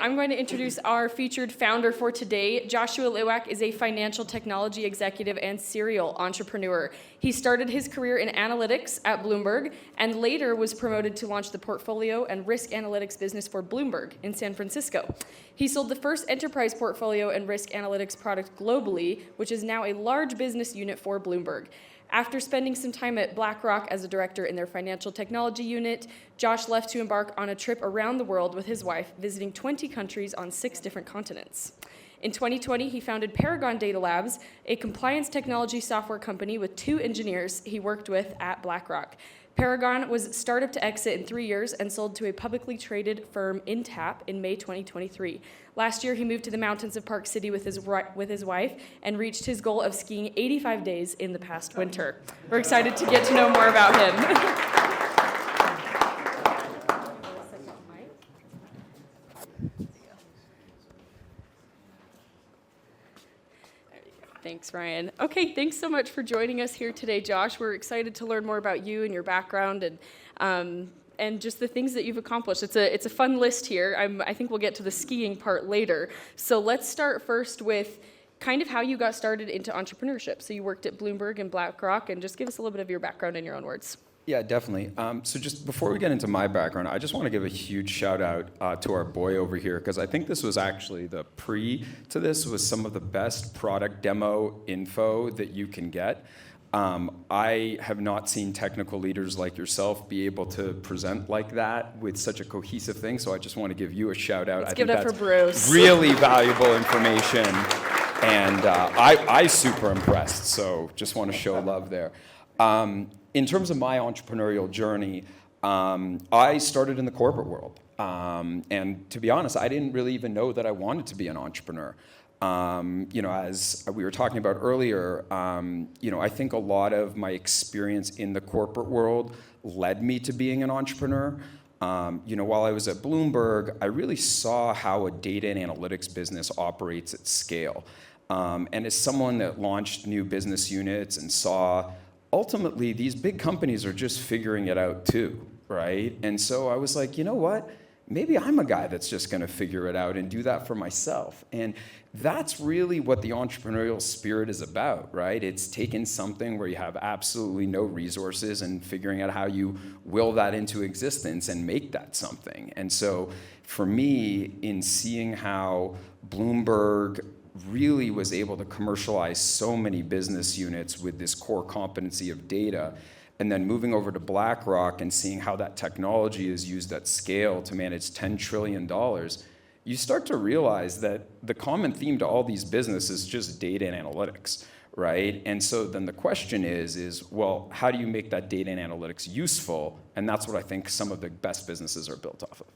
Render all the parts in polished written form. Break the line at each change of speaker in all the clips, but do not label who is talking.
I'm going to introduce our featured founder for today. Joshua Litwack is a financial technology executive and serial entrepreneur. He started his career in analytics at Bloomberg and later was promoted to launch the portfolio and risk analytics business for Bloomberg in San Francisco. He sold the first enterprise portfolio and risk analytics product globally, which is now a large business unit for Bloomberg. After spending some time at BlackRock as a director in their financial technology unit, Josh left to embark on a trip around the world with his wife, visiting 20 countries on 6 different continents. In 2020, he founded Paragon Data Labs, a compliance technology software company with 2 engineers he worked with at BlackRock. Paragon was startup to exit in 3 years and sold to a publicly traded firm, Intap, in May 2023. Last year, he moved to the mountains of Park City with his wife and reached his goal of skiing 85 days in the past winter. We're excited to get to know more about him. Thanks, Ryan. Okay, thanks so much for joining us here today, Josh. We're excited to learn more about you and your background and just the things that you've accomplished. It's a fun list here. I think we'll get to the skiing part later. So let's start first with kind of how you got started into entrepreneurship. So you worked at Bloomberg and BlackRock, and just give us a little bit of your background in your own words.
Yeah, definitely. So just before we get into my background, I just want to give a huge shout out to our boy over here, because I think this was actually the pre to this was some of the best product demo info that you can get. I have not seen technical leaders like yourself be able to present like that with such a cohesive thing, so I just want to give you a shout out.
Let's give it up for Bruce.
Really valuable information, and I super impressed, so just want to show love there. In terms of my entrepreneurial journey, I started in the corporate world. And to be honest, I didn't really even know that I wanted to be an entrepreneur. As we were talking about earlier, I think a lot of my experience in the corporate world led me to being an entrepreneur. While I was at Bloomberg, I really saw how a data and analytics business operates at scale. And as someone that launched new business units and saw ultimately, these big companies are just figuring it out too, right? And so I was like, you know what? Maybe I'm a guy that's just going to figure it out and do that for myself. And that's really what the entrepreneurial spirit is about, right? It's taking something where you have absolutely no resources and figuring out how you will that into existence and make that something. And so for me, in seeing how Bloomberg really was able to commercialize so many business units with this core competency of data, and then moving over to BlackRock and seeing how that technology is used at scale to manage $10 trillion, you start to realize that the common theme to all these businesses is just data and analytics, right? And so then the question is, well, how do you make that data and analytics useful? And that's what I think some of the best businesses are built off of.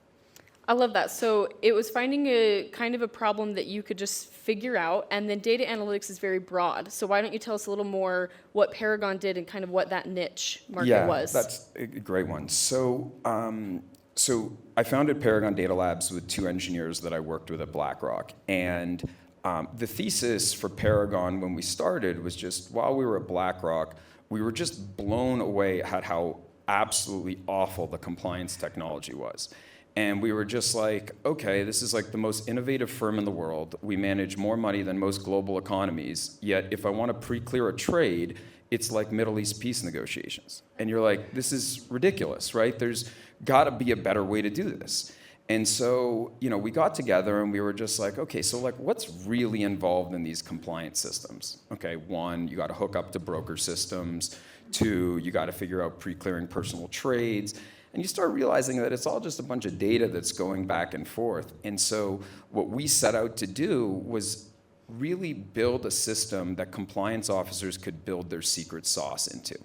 I love that. So it was finding a kind of a problem that you could just figure out, and then data analytics is very broad. So why don't you tell us a little more what Paragon did and kind of what that niche market was?
Yeah, that's a great one. So I founded Paragon Data Labs with 2 engineers that I worked with at BlackRock. And the thesis for Paragon when we started was just, while we were at BlackRock, we were just blown away at how absolutely awful the compliance technology was. And we were just like, okay, this is like the most innovative firm in the world. We manage more money than most global economies. Yet if I want to pre-clear a trade, it's like Middle East peace negotiations. And you're like, this is ridiculous, right? There's got to be a better way to do this. And so, we got together and we were just like, okay, so like what's really involved in these compliance systems? Okay, 1, you got to hook up to broker systems. 2, you got to figure out pre-clearing personal trades. And you start realizing that it's all just a bunch of data that's going back and forth. And so what we set out to do was really build a system that compliance officers could build their secret sauce into.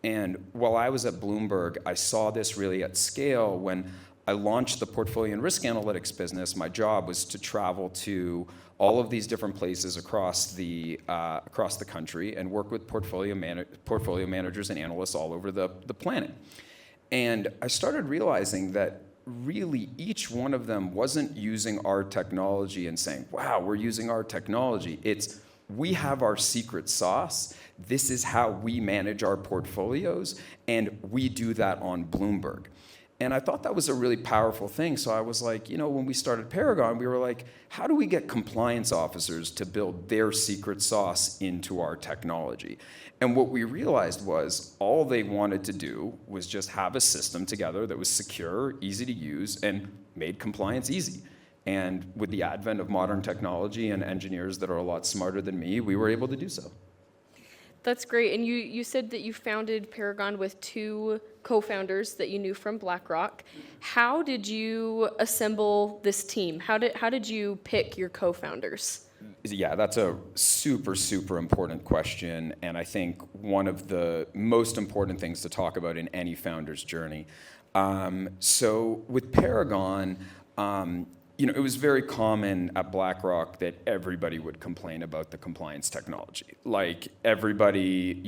And while I was at Bloomberg, I saw this really at scale. When I launched the portfolio and risk analytics business, my job was to travel to all of these different places across the country and work with portfolio managers and analysts all over the planet. And I started realizing that really each one of them wasn't using our technology and saying, wow, we're using our technology. It's, we have our secret sauce. This is how we manage our portfolios, and we do that on Bloomberg. And I thought that was a really powerful thing. So I was like, when we started Paragon, we were like, how do we get compliance officers to build their secret sauce into our technology? And what we realized was all they wanted to do was just have a system together that was secure, easy to use, and made compliance easy. And with the advent of modern technology and engineers that are a lot smarter than me, we were able to do so.
That's great. And you said that you founded Paragon with 2 co-founders that you knew from BlackRock. How did you assemble this team? How did you pick your co-founders?
Yeah, that's a super, super important question, and I think one of the most important things to talk about in any founder's journey. So with Paragon, it was very common at BlackRock that everybody would complain about the compliance technology. Like everybody,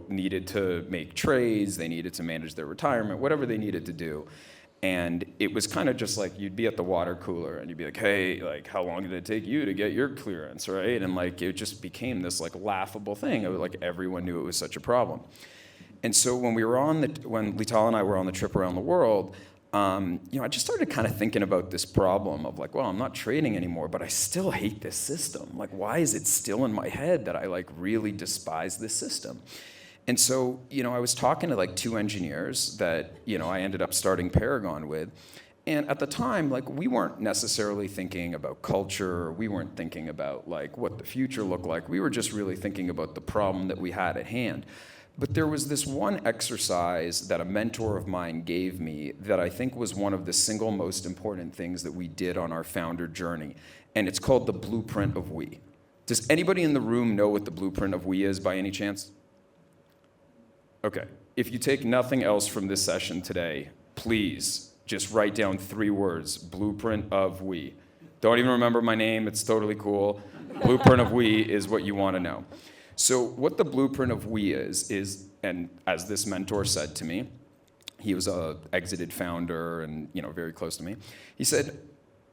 needed to make trades, they needed to manage their retirement, whatever they needed to do. And it was kind of just like you'd be at the water cooler and you'd be like, hey, like how long did it take you to get your clearance, right? And like it just became this like laughable thing. It was like everyone knew it was such a problem. And so when Lital and I were on the trip around the world, I just started kind of thinking about this problem of like, well, I'm not trading anymore, but I still hate this system. Like, why is it still in my head that I like really despise this system? And so, I was talking to like 2 engineers that, I ended up starting Paragon with. And at the time, like we weren't necessarily thinking about culture. We weren't thinking about like what the future looked like. We were just really thinking about the problem that we had at hand. But there was this one exercise that a mentor of mine gave me that I think was one of the single most important things that we did on our founder journey. And it's called the Blueprint of We. Does anybody in the room know what the Blueprint of We is by any chance? Okay. If you take nothing else from this session today, please just write down 3 words, Blueprint of We. Don't even remember my name. It's totally cool. Blueprint of We is what you want to know. So what the Blueprint of We is, and as this mentor said to me, he was a exited founder and very close to me. He said,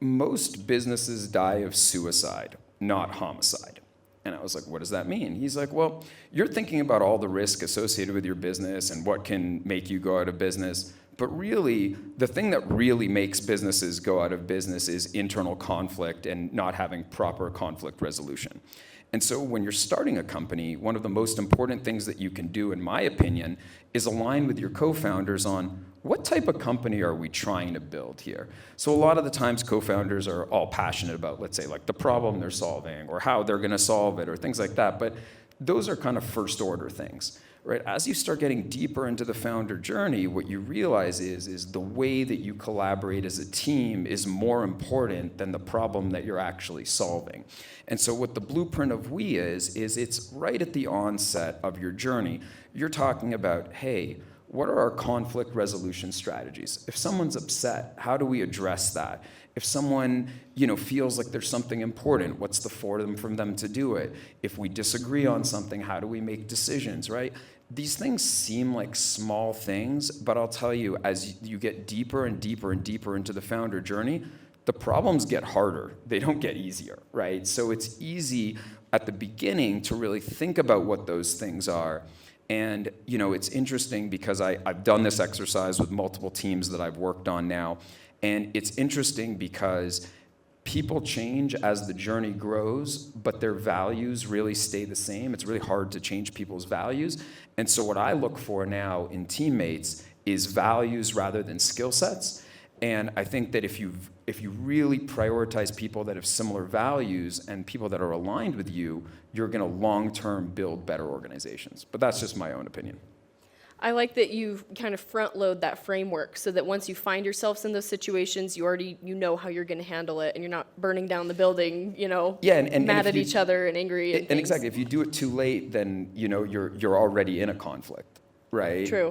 most businesses die of suicide, not homicide. And I was like, what does that mean? He's like, well, you're thinking about all the risk associated with your business and what can make you go out of business. But really, the thing that really makes businesses go out of business is internal conflict and not having proper conflict resolution. And so when you're starting a company, one of the most important things that you can do, in my opinion, is align with your co-founders on what type of company are we trying to build here? So a lot of the times co-founders are all passionate about, let's say, like the problem they're solving or how they're going to solve it or things like that. But those are kind of first order things, right? As you start getting deeper into the founder journey, what you realize is the way that you collaborate as a team is more important than the problem that you're actually solving. And so what the Blueprint of We is it's right at the onset of your journey. You're talking about, hey, what are our conflict resolution strategies? If someone's upset, how do we address that? If someone, feels like there's something important, what's the forum for them to do it? If we disagree on something, how do we make decisions, right? These things seem like small things, but I'll tell you, as you get deeper and deeper and deeper into the founder journey, the problems get harder. They don't get easier, right? So it's easy at the beginning to really think about what those things are. And, it's interesting because I've done this exercise with multiple teams that I've worked on now. And it's interesting because people change as the journey grows, but their values really stay the same. It's really hard to change people's values. And so what I look for now in teammates is values rather than skill sets. And I think that if you really prioritize people that have similar values and people that are aligned with you, you're going to long-term build better organizations. But that's just my own opinion.
I like that you kind of front load that framework so that once you find yourselves in those situations, you know how you're going to handle it and you're not burning down the building, mad at each other and angry. And
exactly, if you do it too late, then, you're already in a conflict, right?
True.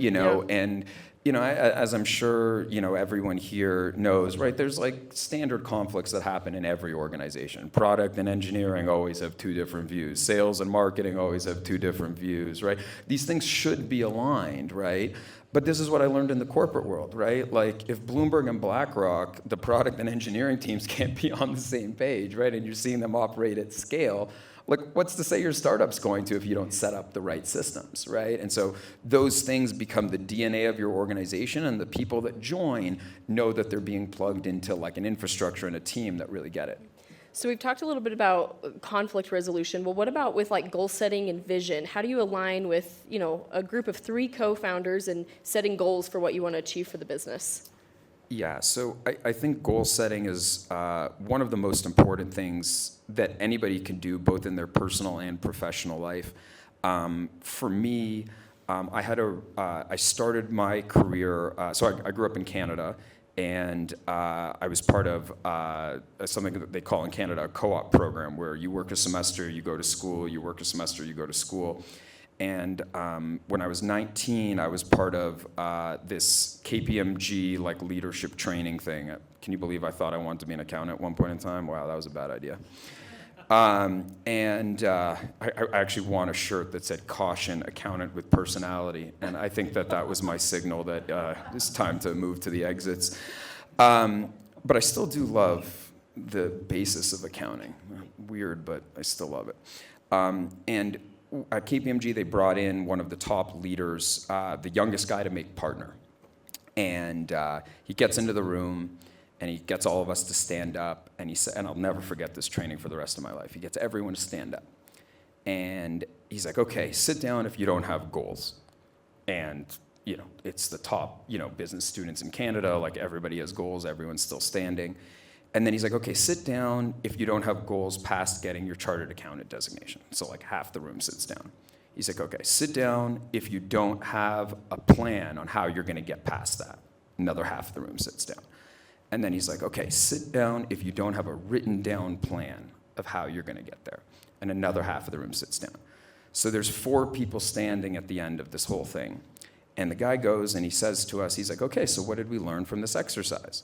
And as I'm sure, everyone here knows, right, there's like standard conflicts that happen in every organization. Product and engineering always have 2 different views. Sales and marketing always have 2 different views, right? These things should be aligned, right? But this is what I learned in the corporate world, right? Like if Bloomberg and BlackRock, the product and engineering teams can't be on the same page, right? And you're seeing them operate at scale, like, what's to say your startup's going to if you don't set up the right systems, right? And so those things become the DNA of your organization, and the people that join know that they're being plugged into like an infrastructure and a team that really get it.
So we've talked a little bit about conflict resolution. Well, what about with like goal setting and vision? How do you align with, a group of 3 co-founders and setting goals for what you want to achieve for the business?
Yeah, so I think goal setting is one of the most important things that anybody can do, both in their personal and professional life. For me, I started my career, so I grew up in Canada, and I was part of something that they call in Canada a co-op program, where you work a semester, you go to school, you work a semester, you go to school. And when I was 19, I was part of this KPMG like leadership training thing. Can you believe I thought I wanted to be an accountant at one point in time? Wow, that was a bad idea. I actually won a shirt that said "Caution, Accountant with Personality," and I think that was my signal that it's time to move to the exits. But I still do love the basis of accounting. Weird, but I still love it. And at KPMG, they brought in one of the top leaders, the youngest guy to make partner. And he gets into the room, and he gets all of us to stand up, and he said, and I'll never forget this training for the rest of my life. He gets everyone to stand up. And he's like, okay, sit down if you don't have goals. And, it's the top, business students in Canada, like everybody has goals, everyone's still standing. And then he's like, okay, sit down if you don't have goals past getting your chartered accountant designation. So like half the room sits down. He's like, okay, sit down if you don't have a plan on how you're going to get past that. Another half the room sits down. And then he's like, okay, sit down if you don't have a written down plan of how you're going to get there. And another half of the room sits down. So there's 4 people standing at the end of this whole thing. And the guy goes and he says to us, he's like, okay, so what did we learn from this exercise?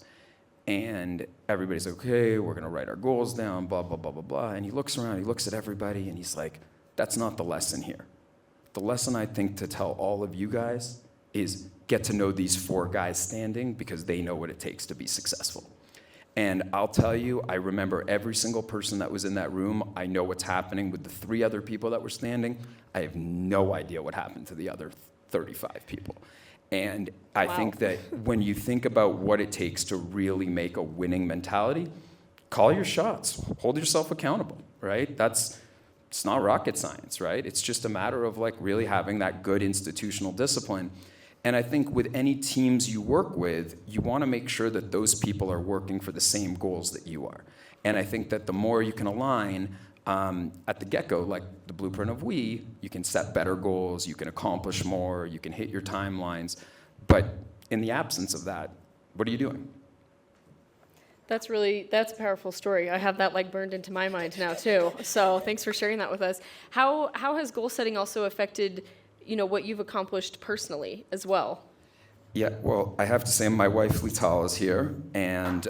And everybody's like, okay, we're going to write our goals down, blah, blah, blah, blah, blah. And he looks around, he looks at everybody, and he's like, that's not the lesson here. The lesson I think to tell all of you guys is get to know these 4 guys standing, because they know what it takes to be successful. And I'll tell you, I remember every single person that was in that room. I know what's happening with the 3 other people that were standing. I have no idea what happened to the other 35 people. And I think that when you think about what it takes to really make a winning mentality, call your shots, hold yourself accountable, right? It's not rocket science, right? It's just a matter of like really having that good institutional discipline. And I think with any teams you work with, you want to make sure that those people are working for the same goals that you are. And I think that the more you can align at the get-go, like the blueprint of We, you can set better goals, you can accomplish more, you can hit your timelines. But in the absence of that, what are you doing?
That's a powerful story. I have that like burned into my mind now too. So thanks for sharing that with us. How has goal setting also affected, what you've accomplished personally as well?
Yeah, well, I have to say my wife Lital is here, and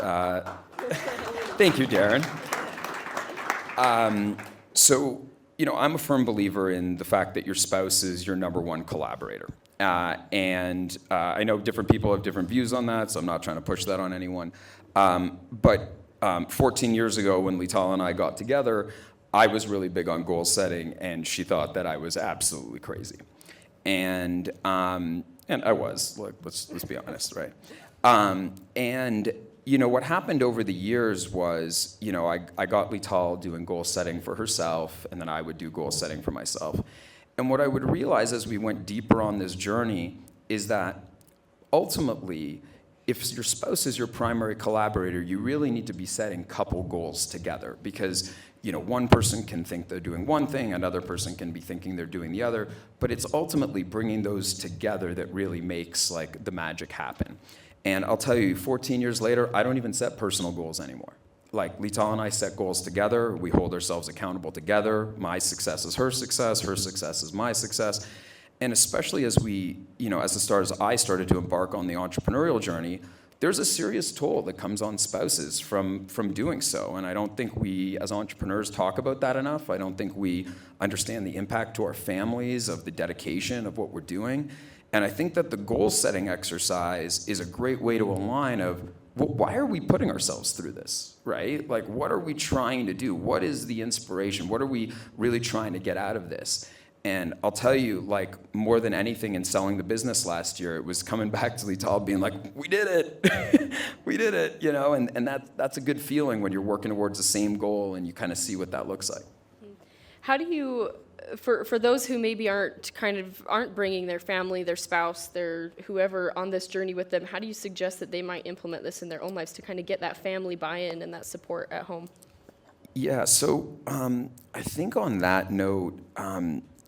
thank you, Darren. So, I'm a firm believer in the fact that your spouse is your number 1 collaborator. And I know different people have different views on that, so I'm not trying to push that on anyone. But 14 years ago, when Lital and I got together, I was really big on goal setting, and she thought that I was absolutely crazy. And I was, like, let's be honest, right? And what happened over the years was, I got Lital doing goal setting for herself, and then I would do goal setting for myself. And what I would realize as we went deeper on this journey is that ultimately, if your spouse is your primary collaborator, you really need to be setting couple goals together, because one person can think they're doing one thing, another person can be thinking they're doing the other, but it's ultimately bringing those together that really makes like the magic happen. And I'll tell you, 14 years later, I don't even set personal goals anymore. Like Lital and I set goals together, we hold ourselves accountable together. My success is her success is my success. And especially as I started to embark on the entrepreneurial journey, there's a serious toll that comes on spouses from doing so. And I don't think we as entrepreneurs talk about that enough. I don't think we understand the impact to our families of the dedication of what we're doing. And I think that the goal setting exercise is a great way to align of well, why are we putting ourselves through this, right? Like, what are we trying to do? What is the inspiration? What are we really trying to get out of this? And I'll tell you, like, more than anything in selling the business last year, it was coming back to Lital being like, we did it. We did it, and that's a good feeling when you're working towards the same goal and you kind of see what that looks like.
How do you, for those who maybe aren't bringing their family, their spouse, their whoever on this journey with them, how do you suggest that they might implement this in their own lives to kind of get that family buy-in and that support at home?
Yeah, so I think on that note,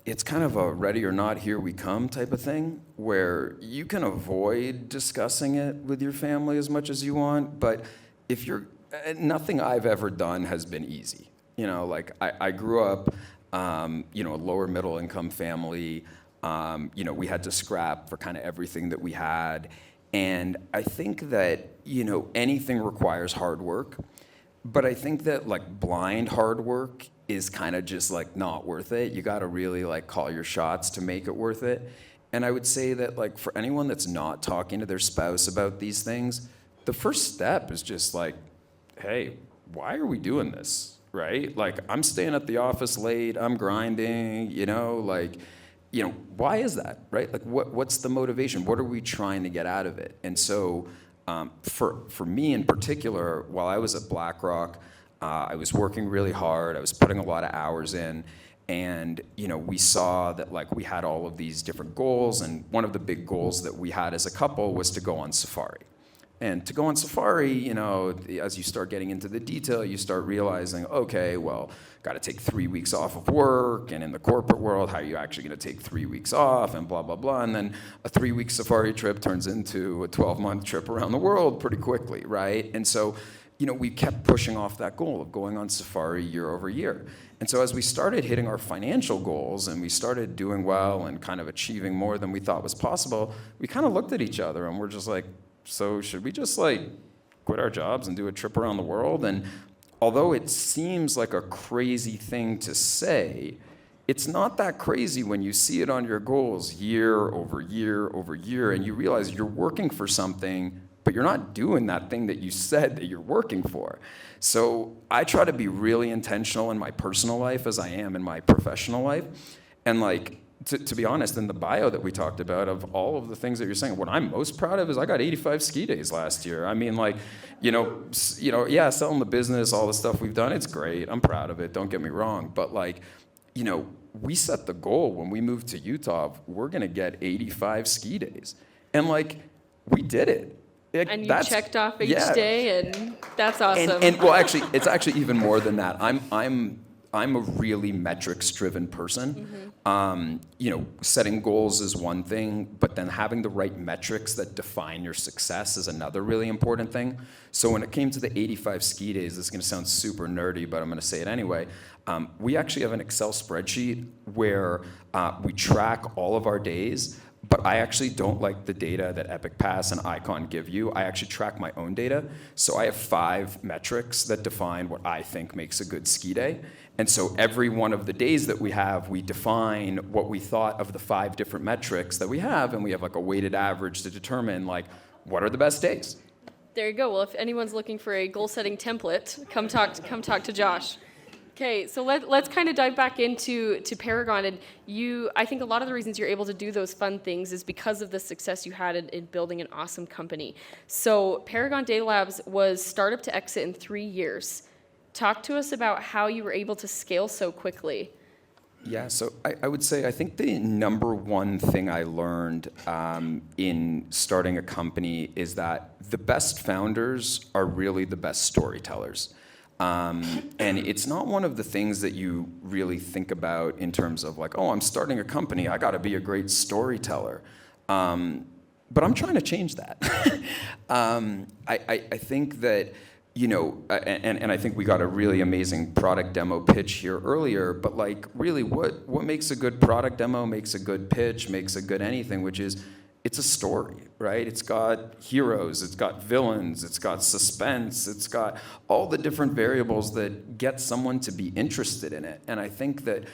it's kind of a ready or not, here we come type of thing, where you can avoid discussing it with your family as much as you want, but if you're, nothing I've ever done has been easy. Like I grew up, a lower middle income family. We had to scrap for kind of everything that we had. And I think that, anything requires hard work. But I think that like blind hard work is kind of just like not worth it. You got to really like call your shots to make it worth it. And I would say that like for anyone that's not talking to their spouse about these things, the first step is just like, hey, why are we doing this? Right? Like, I'm staying at the office late, I'm grinding, why is that, right? Like, what's the motivation? What are we trying to get out of it? And so, for me in particular, while I was at BlackRock, I was working really hard, I was putting a lot of hours in, and, we saw that, like, we had all of these different goals, and one of the big goals that we had as a couple was to go on safari. And to go on safari, as you start getting into the detail, you start realizing, okay, well, got to take 3 weeks off of work, and in the corporate world, how are you actually going to take 3 weeks off, and blah, blah, blah. And then a 3-week safari trip turns into a 12-month trip around the world pretty quickly, right? And so, we kept pushing off that goal of going on safari year over year. And so as we started hitting our financial goals and we started doing well and kind of achieving more than we thought was possible, we kind of looked at each other and we're just like, so should we just like quit our jobs and do a trip around the world? And although it seems like a crazy thing to say, it's not that crazy when you see it on your goals year over year over year, and you realize you're working for something, but you're not doing that thing that you said that you're working for. So I try to be really intentional in my personal life as I am in my professional life. And like, to be honest, in the bio that we talked about of all of the things that you're saying, what I'm most proud of is I got 85 ski days last year. I mean, like, yeah, selling the business, all the stuff we've done, it's great. I'm proud of it. Don't get me wrong. But like, we set the goal when we moved to Utah, we're going to get 85 ski days. And like, we did it.
And you checked off each day, and that's awesome.
And well, actually, it's actually even more than that. I'm a really metrics-driven person. Mm-hmm. Setting goals is one thing, but then having the right metrics that define your success is another really important thing. So when it came to the 85 ski days, this is going to sound super nerdy, but I'm going to say it anyway. We actually have an Excel spreadsheet where we track all of our days, but I actually don't like the data that Epic Pass and Icon give you. I actually track my own data. So I have 5 metrics that define what I think makes a good ski day. And so every one of the days that we have, we define what we thought of the 5 different metrics that we have, and we have like a weighted average to determine like what are the best days.
There you go. Well, if anyone's looking for a goal-setting template, come talk to Josh. Okay, so let's kind of dive back into Paragon. And I think a lot of the reasons you're able to do those fun things is because of the success you had in building an awesome company. So Paragon Data Labs was startup to exit in 3 years. Talk to us about how you were able to scale so quickly.
Yeah, so I would say I think the number one thing I learned in starting a company is that the best founders are really the best storytellers. And it's not one of the things that you really think about in terms of like, oh, I'm starting a company, I got to be a great storyteller. But I'm trying to change that. I think that, and I think we got a really amazing product demo pitch here earlier, but like really what makes a good product demo, makes a good pitch, makes a good anything, which is it's a story, right? It's got heroes, it's got villains, it's got suspense, it's got all the different variables that get someone to be interested in it. And I think that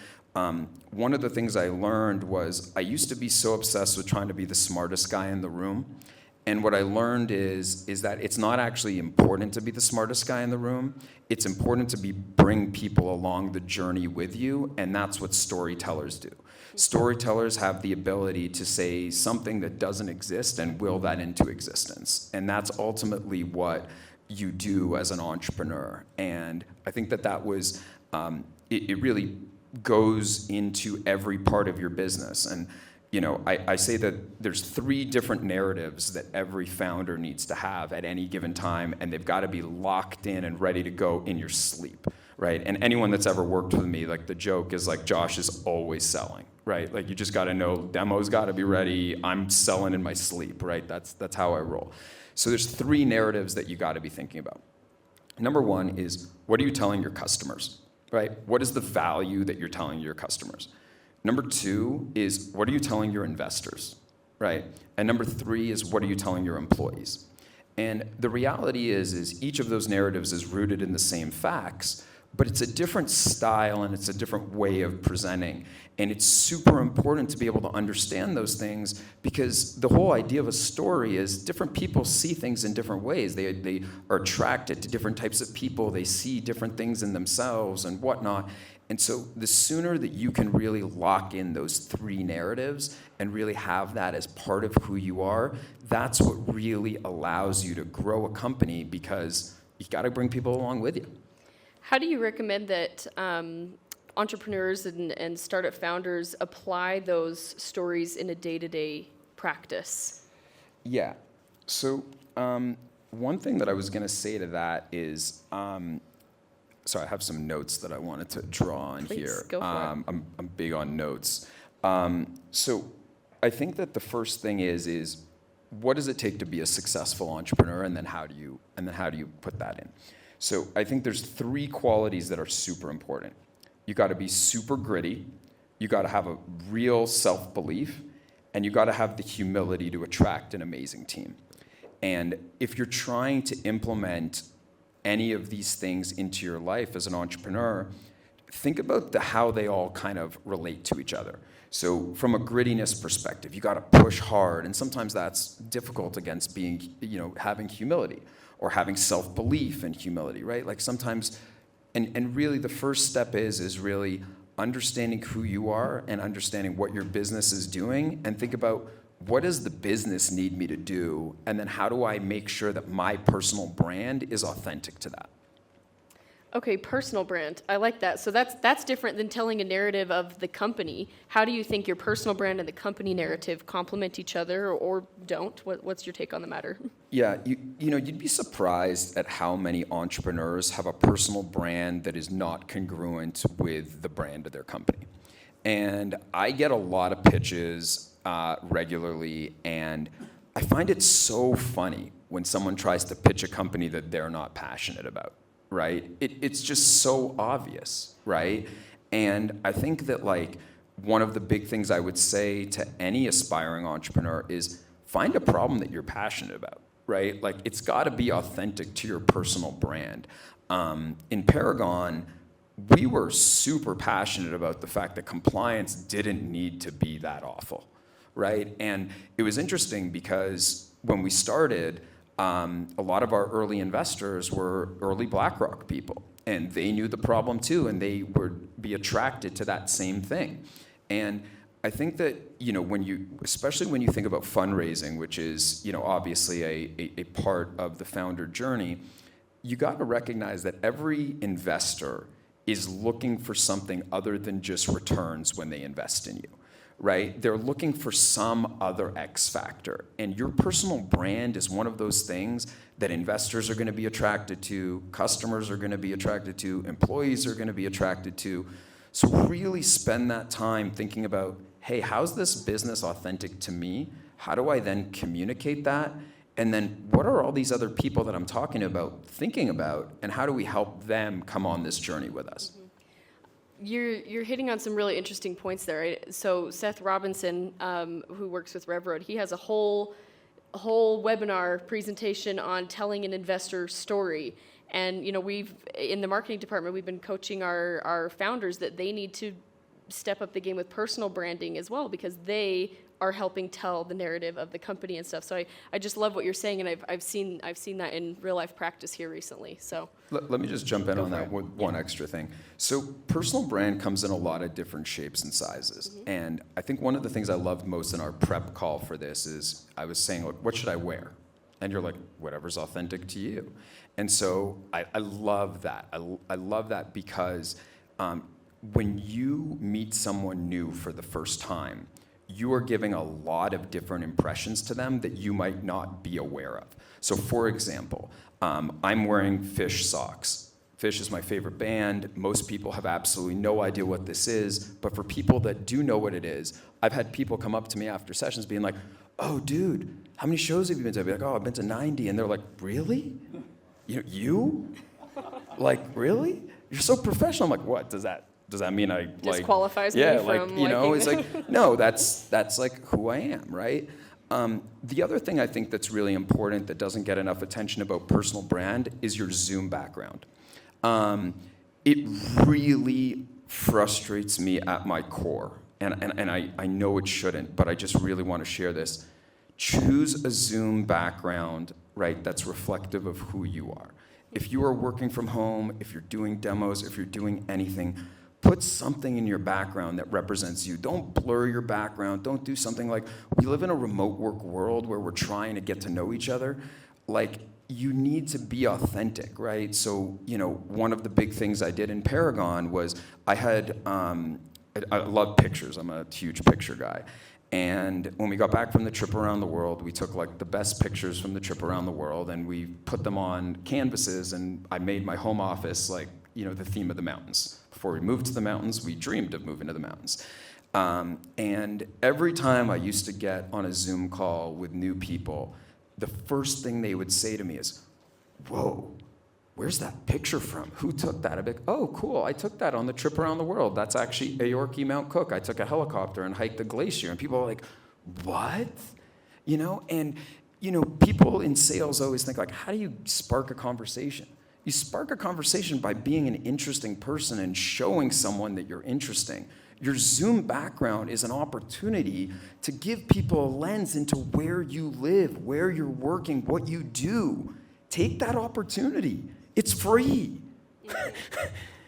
one of the things I learned was I used to be so obsessed with trying to be the smartest guy in the room. And what I learned is that it's not actually important to be the smartest guy in the room. It's important to bring people along the journey with you, and that's what storytellers do. Storytellers have the ability to say something that doesn't exist and will that into existence. And that's ultimately what you do as an entrepreneur. And I think that was, it really goes into every part of your business. And I say that there's 3 different narratives that every founder needs to have at any given time, and they've got to be locked in and ready to go in your sleep, right? And anyone that's ever worked with me, like the joke is like, Josh is always selling, right? Like you just got to know, demo's got to be ready, I'm selling in my sleep, right? That's how I roll. So there's 3 narratives that you got to be thinking about. Number 1 is, what are you telling your customers, right? What is the value that you're telling your customers? Number 2 is, what are you telling your investors, right? And number 3 is, what are you telling your employees? And the reality is each of those narratives is rooted in the same facts, but it's a different style and it's a different way of presenting. And it's super important to be able to understand those things, because the whole idea of a story is different people see things in different ways. They are attracted to different types of people. They see different things in themselves and whatnot. And so the sooner that you can really lock in those 3 narratives and really have that as part of who you are, that's what really allows you to grow a company, because you got to bring people along with you.
How do you recommend that entrepreneurs and startup founders apply those stories in a day-to-day practice?
Yeah. So one thing that I was going to say to that is, so I have some notes that I wanted to draw on here.
Go for it.
I'm big on notes. So I think that the first thing is what does it take to be a successful entrepreneur, and then how do you put that in? So I think there's 3 qualities that are super important. You got to be super gritty, you got to have a real self-belief, and you got to have the humility to attract an amazing team. And if you're trying to implement any of these things into your life as an entrepreneur, think about how they all kind of relate to each other. So from a grittiness perspective, you got to push hard, and sometimes that's difficult against being, having humility or having self-belief and humility, right? Like sometimes, and really the first step is really understanding who you are and understanding what your business is doing, and think about, what does the business need me to do? And then how do I make sure that my personal brand is authentic to that?
Okay, personal brand. I like that. So that's different than telling a narrative of the company. How do you think your personal brand and the company narrative complement each other, or don't? What's your take on the matter?
Yeah, you'd be surprised at how many entrepreneurs have a personal brand that is not congruent with the brand of their company. And I get a lot of pitches regularly, and I find it so funny when someone tries to pitch a company that they're not passionate about, right? It's just so obvious, right? And I think that one of the big things I would say to any aspiring entrepreneur is find a problem that you're passionate about, right? Like it's got to be authentic to your personal brand. In Paragon, we were super passionate about the fact that compliance didn't need to be that awful, right? And it was interesting because when we started, a lot of our early investors were early BlackRock people, and they knew the problem too, and they would be attracted to that same thing. And I think that, especially when you think about fundraising, which is, obviously a part of the founder journey, you got to recognize that every investor is looking for something other than just returns when they invest in you, right? They're looking for some other X factor. And your personal brand is one of those things that investors are going to be attracted to, customers are going to be attracted to, employees are going to be attracted to. So really spend that time thinking about, hey, how's this business authentic to me? How do I then communicate that? And then what are all these other people that I'm talking about thinking about, and how do we help them come on this journey with us?
You're hitting on some really interesting points there, right? So Seth Robinson, who works with RevRoad, he has a whole webinar presentation on telling an investor story. And we've in the marketing department, we've been coaching our founders that they need to step up the game with personal branding as well, because they are helping tell the narrative of the company and stuff. So I just love what you're saying, and I've seen that in real life practice here recently. So
Let me just jump in on that with one extra thing. So personal brand comes in a lot of different shapes and sizes. And I think one of the things I loved most in our prep call for this is I was saying, look, what should I wear? And you're like, whatever's authentic to you. And so I love that. I love that because when you meet someone new for the first time, you are giving a lot of different impressions to them that you might not be aware of. So for example, I'm wearing Fish socks. Fish is my favorite band. Most people have absolutely no idea what this is, but for people that do know what it is, I've had people come up to me after sessions being like, oh dude, how many shows have you been to? I'd be like, oh, I've been to 90. And they're like, really? You? Like, really? You're so professional. I'm like, what? Does that mean I like
disqualifies me
yeah,
from
like, you know,
liking
it's like, no, that's like who I am, right? The other thing I think that's really important that doesn't get enough attention about personal brand is your Zoom background. It really frustrates me at my core, and I know it shouldn't, but I just really want to share this. Choose a Zoom background, right, that's reflective of who you are. If you are working from home, if you're doing demos, if you're doing anything, put something in your background that represents you. Don't blur your background. Don't do something like, we live in a remote work world where we're trying to get to know each other. Like, you need to be authentic, right? So, you know, one of the big things I did in Paragon was I had, I love pictures. I'm a huge picture guy. And when we got back from the trip around the world, we took like the best pictures from the trip around the world and we put them on canvases, and I made my home office like, you know, the theme of the mountains. Before we moved to the mountains, we dreamed of moving to the mountains. And every time I used to get on a Zoom call with new people, the first thing they would say to me is, whoa, where's that picture from? Who took that? I'd be like, oh, cool, I took that on the trip around the world. That's actually Aorki Mount Cook. I took a helicopter and hiked the glacier. And people are like, what? You know, and, you know, people in sales always think like, how do you spark a conversation? You spark a conversation by being an interesting person and showing someone that you're interesting. Your Zoom background is an opportunity to give people a lens into where you live, where you're working, what you do. Take that opportunity. It's free.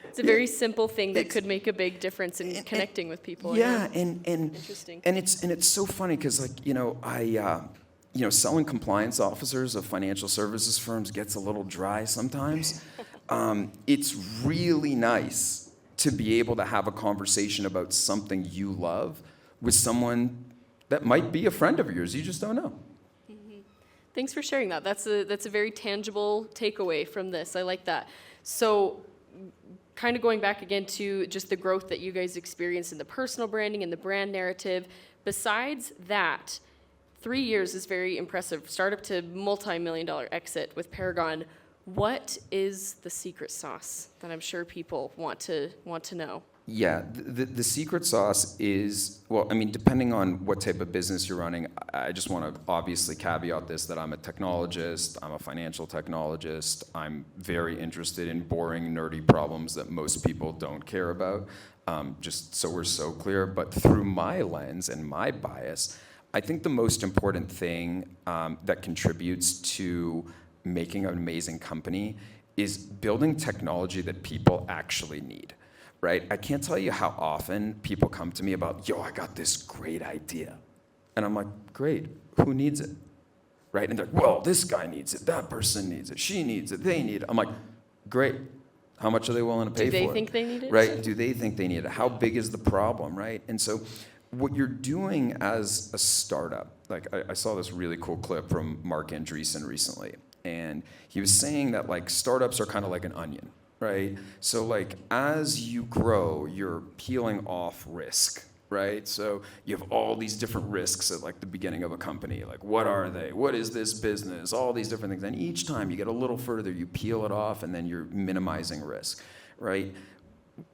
It's a very simple thing that could make a big difference in connecting with people.
Yeah, and
interesting.
And it's so funny because, like, you know, you know, selling compliance officers of financial services firms gets a little dry sometimes. It's really nice to be able to have a conversation about something you love with someone that might be a friend of yours. You just don't know.
Thanks for sharing that. That's a very tangible takeaway from this. I like that. So kind of going back again to just the growth that you guys experienced in the personal branding and the brand narrative. Besides that, 3 years is very impressive. Startup to multi-million-dollar exit with Paragon. What is the secret sauce that I'm sure people want to know?
Yeah, the secret sauce is, well, I mean, depending on what type of business you're running, I just want to obviously caveat this, that I'm a technologist, I'm a financial technologist, I'm very interested in boring, nerdy problems that most people don't care about, just so we're so clear. But through my lens and my bias, I think the most important thing that contributes to making an amazing company is building technology that people actually need. Right? I can't tell you how often people come to me about, yo, I got this great idea. And I'm like, great, who needs it? Right? And they're like, well, this guy needs it, that person needs it, she needs it, they need it. I'm like, great, how much are they willing to pay for it?
Do they think they need it?
Right, do they think they need it? How big is the problem, right? And so what you're doing as a startup, like I saw this really cool clip from Mark Andreessen recently, and he was saying that like startups are kind of like an onion. Right? So like as you grow, you're peeling off risk, right? So you have all these different risks at like the beginning of a company. Like what are they? What is this business? All these different things. And each time you get a little further, you peel it off and then you're minimizing risk, right?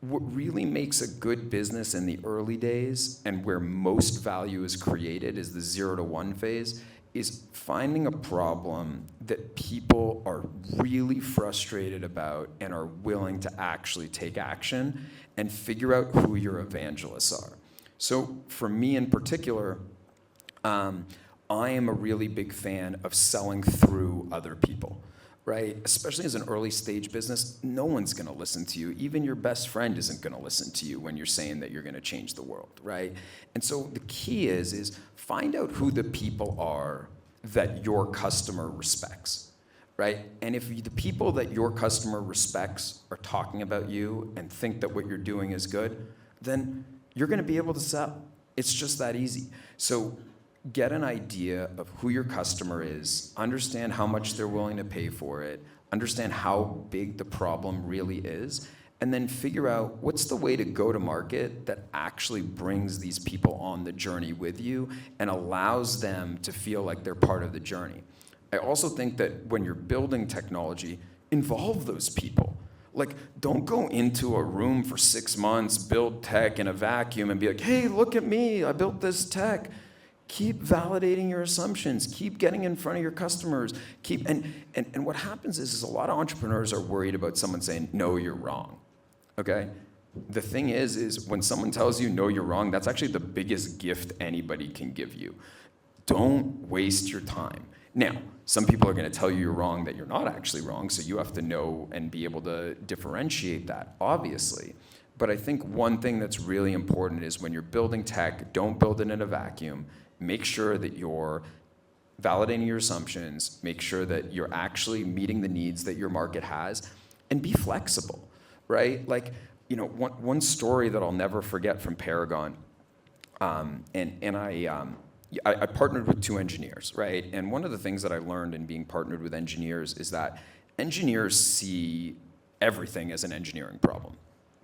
What really makes a good business in the early days and where most value is created is the 0 to 1 phase, is finding a problem that people are really frustrated about and are willing to actually take action and figure out who your evangelists are. So for me in particular, I am a really big fan of selling through other people, right? Especially as an early stage business, no one's gonna listen to you. Even your best friend isn't gonna listen to you when you're saying that you're gonna change the world, right? And so the key is find out who the people are that your customer respects, right? And if the people that your customer respects are talking about you and think that what you're doing is good, then you're gonna be able to sell. It's just that easy. So get an idea of who your customer is, understand how much they're willing to pay for it, understand how big the problem really is, and then figure out what's the way to go to market that actually brings these people on the journey with you and allows them to feel like they're part of the journey. I also think that when you're building technology, involve those people. Like, don't go into a room for 6 months, build tech in a vacuum and be like, hey, look at me, I built this tech. Keep validating your assumptions. Keep getting in front of your customers. And what happens is a lot of entrepreneurs are worried about someone saying, no, you're wrong, okay? The thing is when someone tells you, no, you're wrong, that's actually the biggest gift anybody can give you. Don't waste your time. Now, some people are gonna tell you you're wrong that you're not actually wrong, so you have to know and be able to differentiate that, obviously. But I think one thing that's really important is when you're building tech, don't build it in a vacuum. Make sure that you're validating your assumptions, make sure that you're actually meeting the needs that your market has, and be flexible, right? Like, you know, one story that I'll never forget from Paragon, I partnered with 2 engineers, right? And one of the things that I learned in being partnered with engineers is that engineers see everything as an engineering problem,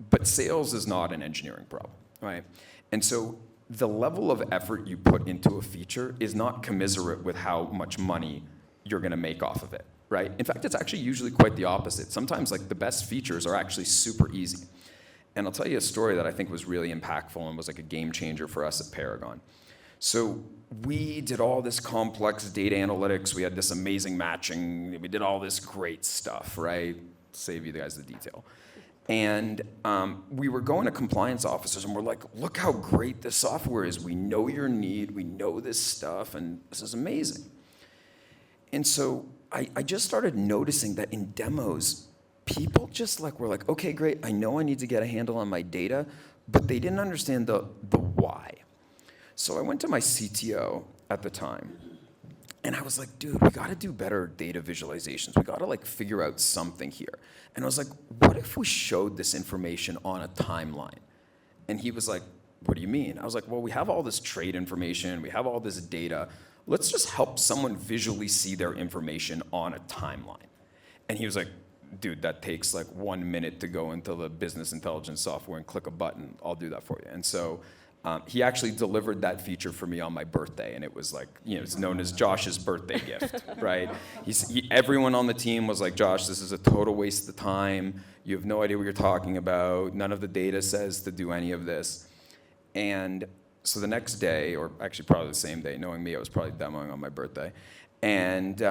but sales is not an engineering problem, right? And so the level of effort you put into a feature is not commensurate with how much money you're gonna make off of it, right? In fact, it's actually usually quite the opposite. Sometimes like the best features are actually super easy. And I'll tell you a story that I think was really impactful and was like a game changer for us at Paragon. So we did all this complex data analytics. We had this amazing matching. We did all this great stuff, right? Save you guys the detail. And we were going to compliance officers and we're like, look how great this software is. We know your need, we know this stuff, and this is amazing. And so I just started noticing that in demos, people just like were like, okay, great, I know I need to get a handle on my data, but they didn't understand the why. So I went to my CTO at the time, and I was like, dude, we gotta do better data visualizations. We gotta like figure out something here. And I was like, what if we showed this information on a timeline? And he was like, what do you mean? I was like, well, we have all this trade information, we have all this data. Let's just help someone visually see their information on a timeline. And he was like, dude, that takes like 1 minute to go into the business intelligence software and click a button. I'll do that for you. And so he actually delivered that feature for me on my birthday, and it was like, you know, it's known as Josh's birthday gift, right? Everyone on the team was like, Josh, this is a total waste of time. You have no idea what you're talking about. None of the data says to do any of this. And so the next day, or actually probably the same day, knowing me, I was probably demoing on my birthday, and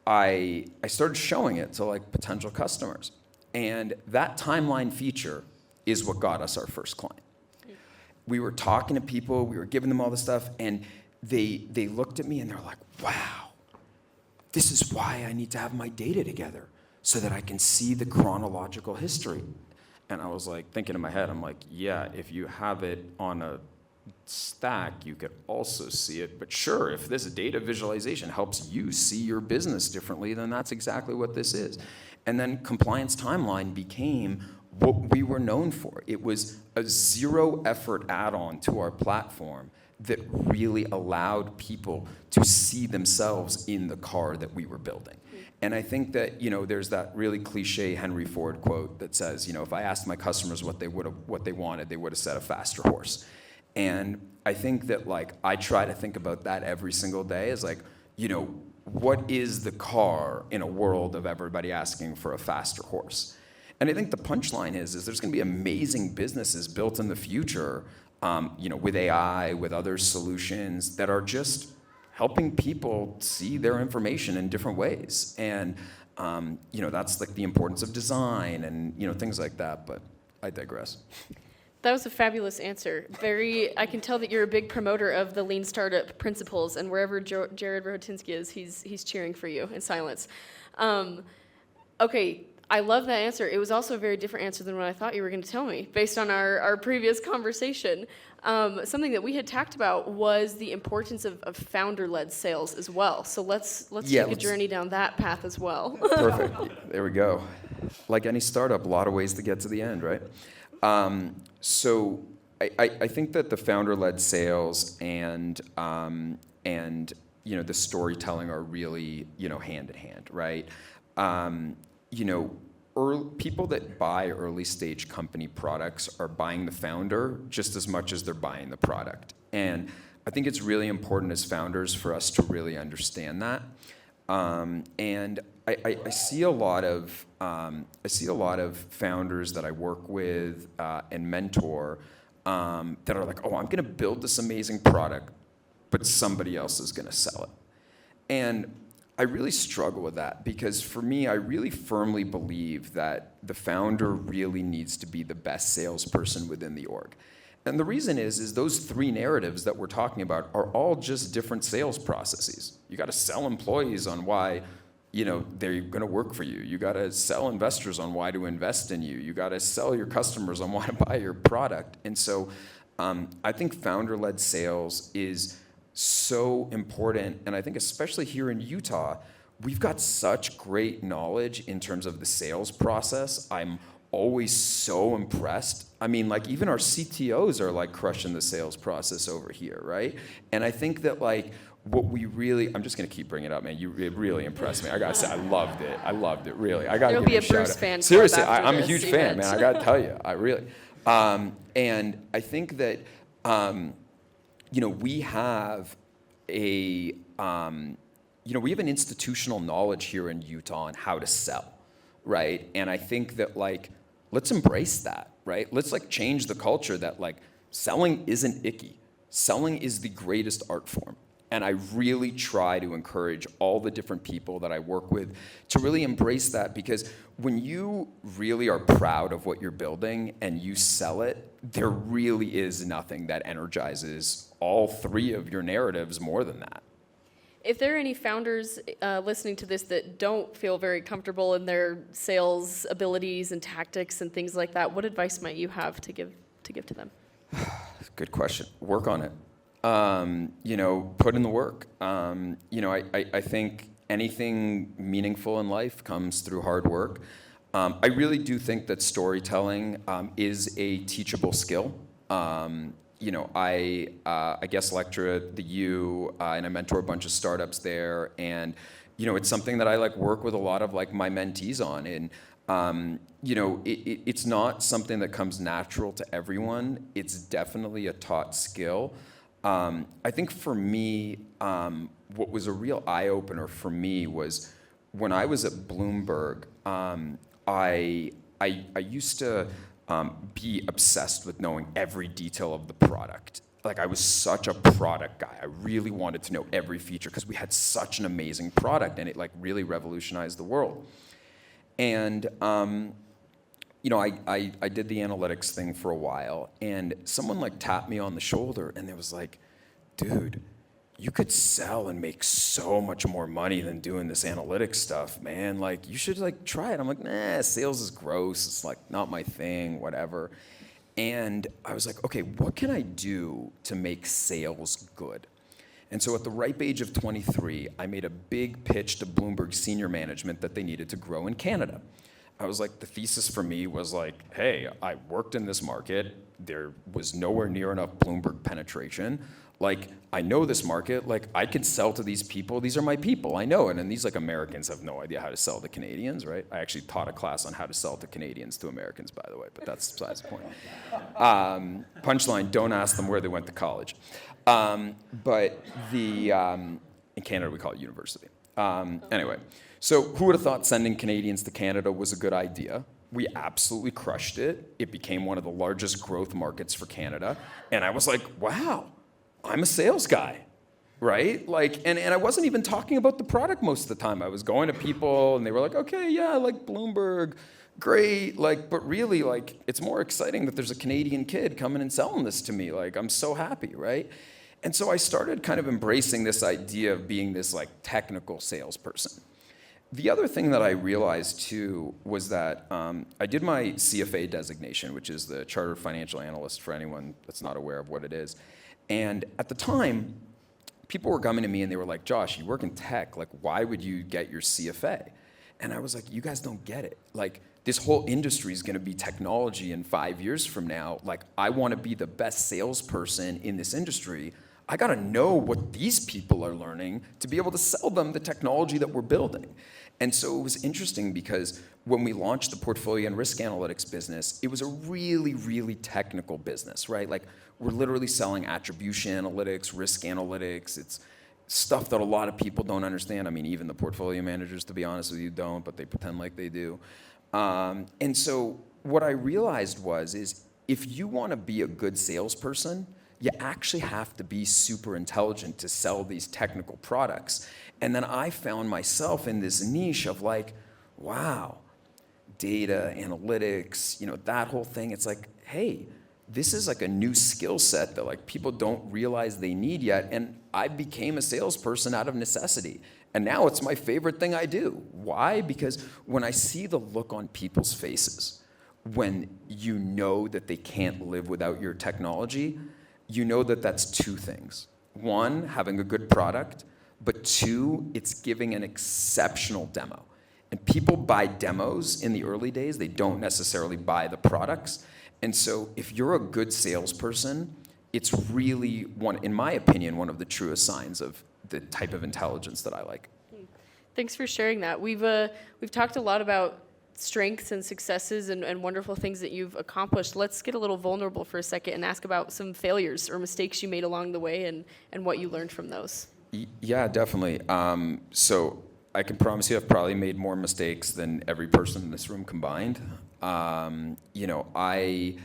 I started showing it to like potential customers. And that timeline feature is what got us our first client. We were talking to people, we were giving them all this stuff, and they looked at me and they're like, wow, this is why I need to have my data together so that I can see the chronological history. And I was like, thinking in my head, I'm like, yeah, if you have it on a stack, you could also see it. But sure, if this data visualization helps you see your business differently, then that's exactly what this is. And then compliance timeline became what we were known for. It was a zero effort add-on to our platform that really allowed people to see themselves in the car that we were building. And I think that, you know, there's that really cliche Henry Ford quote that says, you know, if I asked my customers what they wanted, they would have said a faster horse. And I think that, like, I try to think about that every single day as like, you know, what is the car in a world of everybody asking for a faster horse? And I think the punchline is there's going to be amazing businesses built in the future, you know, with AI, with other solutions that are just helping people see their information in different ways. And that's like the importance of design and things like that. But I digress.
That was a fabulous answer. I can tell that you're a big promoter of the lean startup principles, and wherever Jared Rohotinsky is, he's cheering for you in silence. Okay, I love that answer. It was also a very different answer than what I thought you were going to tell me, based on our previous conversation. Something that we had talked about was the importance of founder-led sales as well. So let's take a journey down that path as well.
Perfect. There we go. Like any startup, a lot of ways to get to the end, right? So I think that the founder-led sales and the storytelling are really hand in hand, right? People that buy early stage company products are buying the founder just as much as they're buying the product. And I think it's really important as founders for us to really understand that. And I see a lot of founders that I work with and mentor that are like, oh, I'm going to build this amazing product, but somebody else is going to sell it. And I really struggle with that because for me, I really firmly believe that the founder really needs to be the best salesperson within the org. And the reason is those three narratives that we're talking about are all just different sales processes. You got to sell employees on why they're going to work for you. You got to sell investors on why to invest in you. You got to sell your customers on why to buy your product. And so I think founder-led sales is so important. And I think especially here in Utah, we've got such great knowledge in terms of the sales process. I'm always so impressed. I mean, like even our CTOs are like crushing the sales process over here, right? And I think that I'm just gonna keep bringing it up, man. It really impressed me. I gotta say, I loved it, really. I gotta
There'll
give
be
you
a
a shout
Bruce
out.
fan club
Seriously,
after
I'm a
this
huge
event.
fan, man. I gotta tell you, I really. And I think that we have we have an institutional knowledge here in Utah on how to sell, right? And I think that let's embrace that, right? Let's change the culture that selling isn't icky. Selling is the greatest art form. And I really try to encourage all the different people that I work with to really embrace that, because when you really are proud of what you're building and you sell it, there really is nothing that energizes all three of your narratives more than that.
If there are any founders listening to this that don't feel very comfortable in their sales abilities and tactics and things like that, what advice might you have to give to them?
Good question. Work on it. Put in the work. I think anything meaningful in life comes through hard work. I really do think that storytelling is a teachable skill. I guest lecture at the U, and I mentor a bunch of startups there, and it's something that I work with a lot of my mentees on, and it's not something that comes natural to everyone. It's definitely a taught skill. I think for me, what was a real eye-opener for me was when I was at Bloomberg, I used to be obsessed with knowing every detail of the product. I was such a product guy. I really wanted to know every feature because we had such an amazing product, and it really revolutionized the world. And I did the analytics thing for a while, and someone tapped me on the shoulder, and it was like, dude, you could sell and make so much more money than doing this analytics stuff, man. You should try it. I'm like, nah, sales is gross. It's not my thing, whatever. And I was like, okay, what can I do to make sales good? And so at the ripe age of 23, I made a big pitch to Bloomberg senior management that they needed to grow in Canada. I was like, the thesis for me was hey, I worked in this market. There was nowhere near enough Bloomberg penetration. I know this market. I could sell to these people. These are my people. I know it. And these Americans have no idea how to sell to Canadians, right? I actually taught a class on how to sell to Canadians to Americans, by the way, but that's besides the point. Punchline, don't ask them where they went to college. But in Canada, we call it university. Anyway, so who would have thought sending Canadians to Canada was a good idea? We absolutely crushed it. It became one of the largest growth markets for Canada. And I was like, wow, I'm a sales guy. right? Like, and I wasn't even talking about the product most of the time. I was going to people and they were like, okay, yeah, I like Bloomberg, great. Like, but really, like, it's more exciting that there's a Canadian kid coming and selling this to me. Like, I'm so happy, right? And so I started kind of embracing this idea of being this like technical salesperson. The other thing that I realized too was that I did my CFA designation, which is the Chartered Financial Analyst for anyone that's not aware of what it is. And at the time, people were coming to me and they were like, Josh, you work in tech, like why would you get your CFA? And I was like, you guys don't get it. Like this whole industry is gonna be technology in 5 years from now. Like I wanna be the best salesperson in this industry. I gotta know what these people are learning to be able to sell them the technology that we're building. And so it was interesting because when we launched the portfolio and risk analytics business, it was a really, really technical business, right? Like we're literally selling attribution analytics, risk analytics. It's stuff that a lot of people don't understand. I mean, even the portfolio managers, to be honest with you, don't, but they pretend like they do. And so what I realized is if you want to be a good salesperson, you actually have to be super intelligent to sell these technical products. And then I found myself in this niche of like, wow, data, analytics, you know, that whole thing. It's like, hey, this is like a new skill set that like people don't realize they need yet. And I became a salesperson out of necessity. And now it's my favorite thing I do. Why? Because when I see the look on people's faces, when you know that they can't live without your technology, you know that that's two things. One, having a good product, but two, it's giving an exceptional demo. And people buy demos in the early days, they don't necessarily buy the products. And so if you're a good salesperson, it's really one, in my opinion, one of the truest signs of the type of intelligence that I like.
Thanks for sharing that. We've talked a lot about strengths and successes and wonderful things that you've accomplished. Let's get a little vulnerable for a second and ask about some failures or mistakes you made along the way and what you learned from those.
Yeah, definitely. So I can promise you I've probably made more mistakes than every person in this room combined. You know, I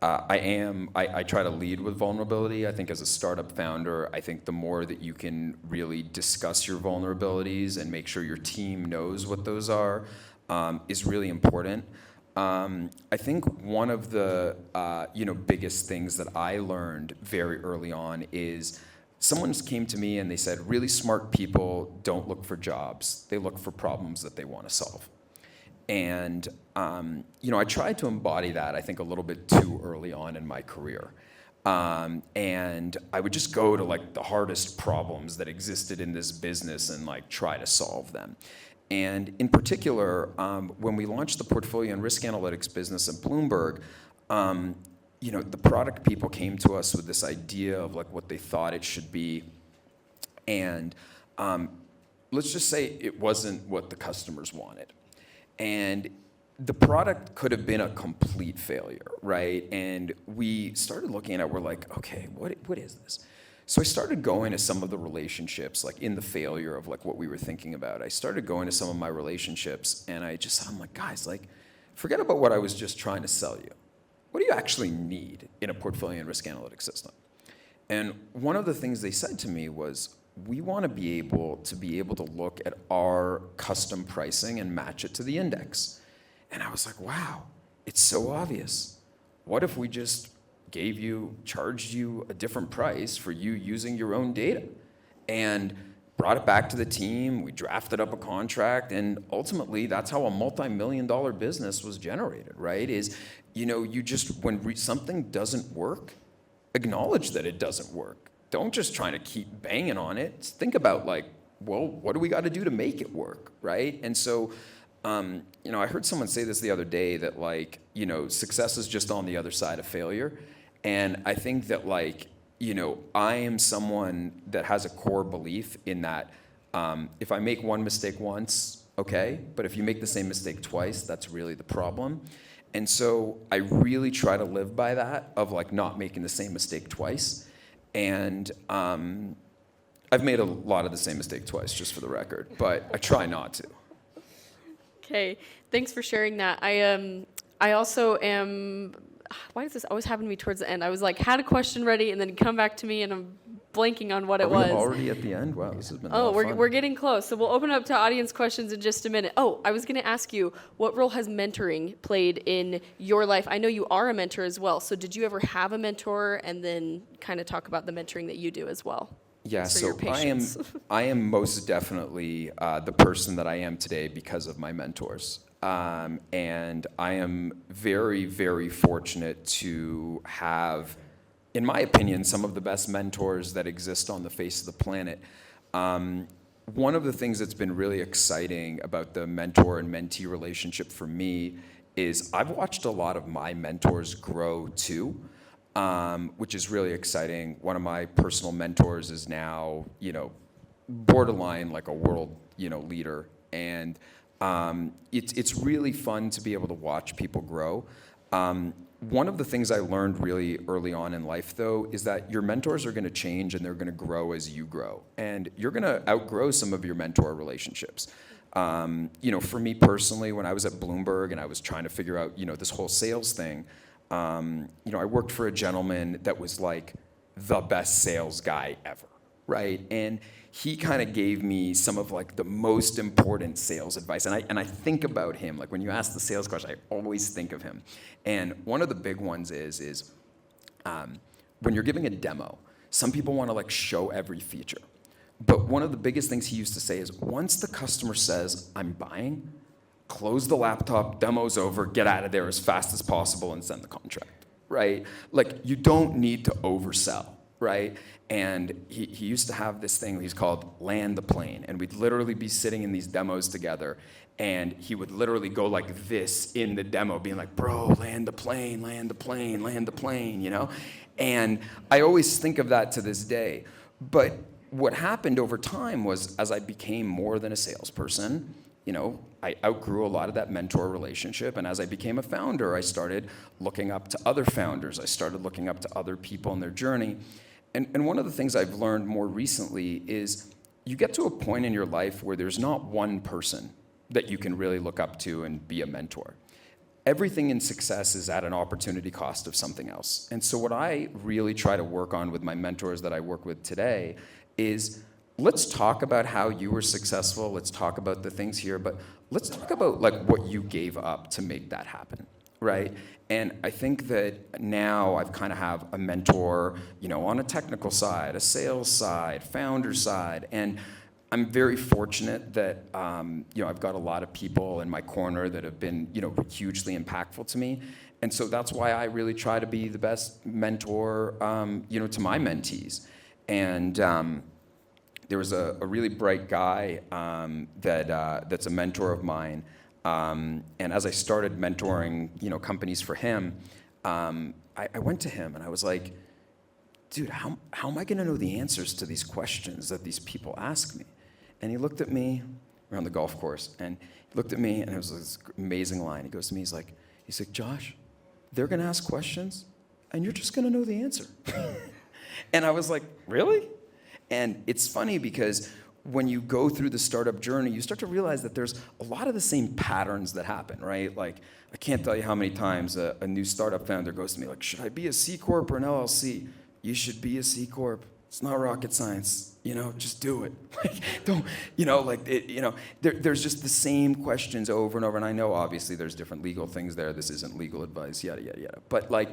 try to lead with vulnerability. I think as a startup founder, I think the more that you can really discuss your vulnerabilities and make sure your team knows what those are, is really important. I think one of the biggest things that I learned very early on is someone came to me and they said, really smart people don't look for jobs. They look for problems that they want to solve. And I tried to embody that, I think, a little bit too early on in my career. And I would just go to like the hardest problems that existed in this business and like try to solve them. And in particular, when we launched the portfolio and risk analytics business at Bloomberg, the product people came to us with this idea of like what they thought it should be. And let's just say it wasn't what the customers wanted. And the product could have been a complete failure, right? And we started looking at it, we're like, okay, what is this? So I started going to some of the relationships, like in the failure of like what we were thinking about. I started going to some of my relationships and I'm like, guys, like, forget about what I was just trying to sell you. What do you actually need in a portfolio and risk analytics system? And one of the things they said to me was, we want to be able to look at our custom pricing and match it to the index. And I was like, wow, it's so obvious. What if we just charged you a different price for you using your own data? And brought it back to the team, we drafted up a contract, and ultimately that's how a multi-million-dollar business was generated, right? You just, when something doesn't work, acknowledge that it doesn't work. Don't just try to keep banging on it. Think about like, well, what do we got to do to make it work, right? And so, I heard someone say this the other day that like, success is just on the other side of failure. And I think that like, I am someone that has a core belief in that if I make one mistake once, okay, but if you make the same mistake twice, that's really the problem. And so I really try to live by that of like not making the same mistake twice. And I've made a lot of the same mistake twice, just for the record, but I try not to.
Okay, thanks for sharing that. I also am, why does this always happen to me towards the end? I was like, had a question ready and then come back to me and I'm blanking on what
Are
it
we
was.
already at the end? Wow, this has been a
Oh,
lot of fun.
we're getting close. So we'll open up to audience questions in just a minute. Oh, I was going to ask you, what role has mentoring played in your life? I know you are a mentor as well. So did you ever have a mentor, and then kind of talk about the mentoring that you do as well?
Yeah,
Thanks for
so
your patience.
I am most definitely the person that I am today because of my mentors. And I am very, very fortunate to have, in my opinion, some of the best mentors that exist on the face of the planet. One of the things that's been really exciting about the mentor and mentee relationship for me is I've watched a lot of my mentors grow too, which is really exciting. One of my personal mentors is now, borderline like a world, leader. And it's really fun to be able to watch people grow. One of the things I learned really early on in life, though, is that your mentors are going to change and they're going to grow as you grow. And you're going to outgrow some of your mentor relationships. For me personally, when I was at Bloomberg and I was trying to figure out, this whole sales thing, I worked for a gentleman that was like the best sales guy ever, right? And he kind of gave me some of like the most important sales advice. And I think about him, like when you ask the sales question, I always think of him. And one of the big ones is when you're giving a demo, some people want to like show every feature. But one of the biggest things he used to say is once the customer says, I'm buying, close the laptop, demo's over, get out of there as fast as possible and send the contract, right? Like you don't need to oversell, right? And he used to have this thing he's called land the plane. And we'd literally be sitting in these demos together and he would literally go like this in the demo, being like, bro, land the plane, land the plane, land the plane, And I always think of that to this day. But what happened over time was as I became more than a salesperson, I outgrew a lot of that mentor relationship. And as I became a founder, I started looking up to other founders. I started looking up to other people in their journey. And one of the things I've learned more recently is you get to a point in your life where there's not one person that you can really look up to and be a mentor. Everything in success is at an opportunity cost of something else. And so what I really try to work on with my mentors that I work with today is let's talk about how you were successful. Let's talk about the things here, but let's talk about like what you gave up to make that happen, right? And I think that now I've kind of have a mentor, on a technical side, a sales side, founder side, and I'm very fortunate that I've got a lot of people in my corner that have been hugely impactful to me, and so that's why I really try to be the best mentor to my mentees. And there was a really bright guy that's a mentor of mine. And as I started mentoring, companies for him, I went to him and I was like, dude, how am I going to know the answers to these questions that these people ask me? And he looked at me around the golf course, and he looked at me, and it was this amazing line. He goes to me, he's like, Josh, they're going to ask questions, and you're just going to know the answer. And I was like, really? And it's funny because when you go through the startup journey, you start to realize that there's a lot of the same patterns that happen, right? Like, I can't tell you how many times a new startup founder goes to me like, should I be a C Corp or an LLC? You should be a C Corp. It's not rocket science, just do it. There's just the same questions over and over. And I know obviously there's different legal things there. This isn't legal advice, yada, yada, yada. But like,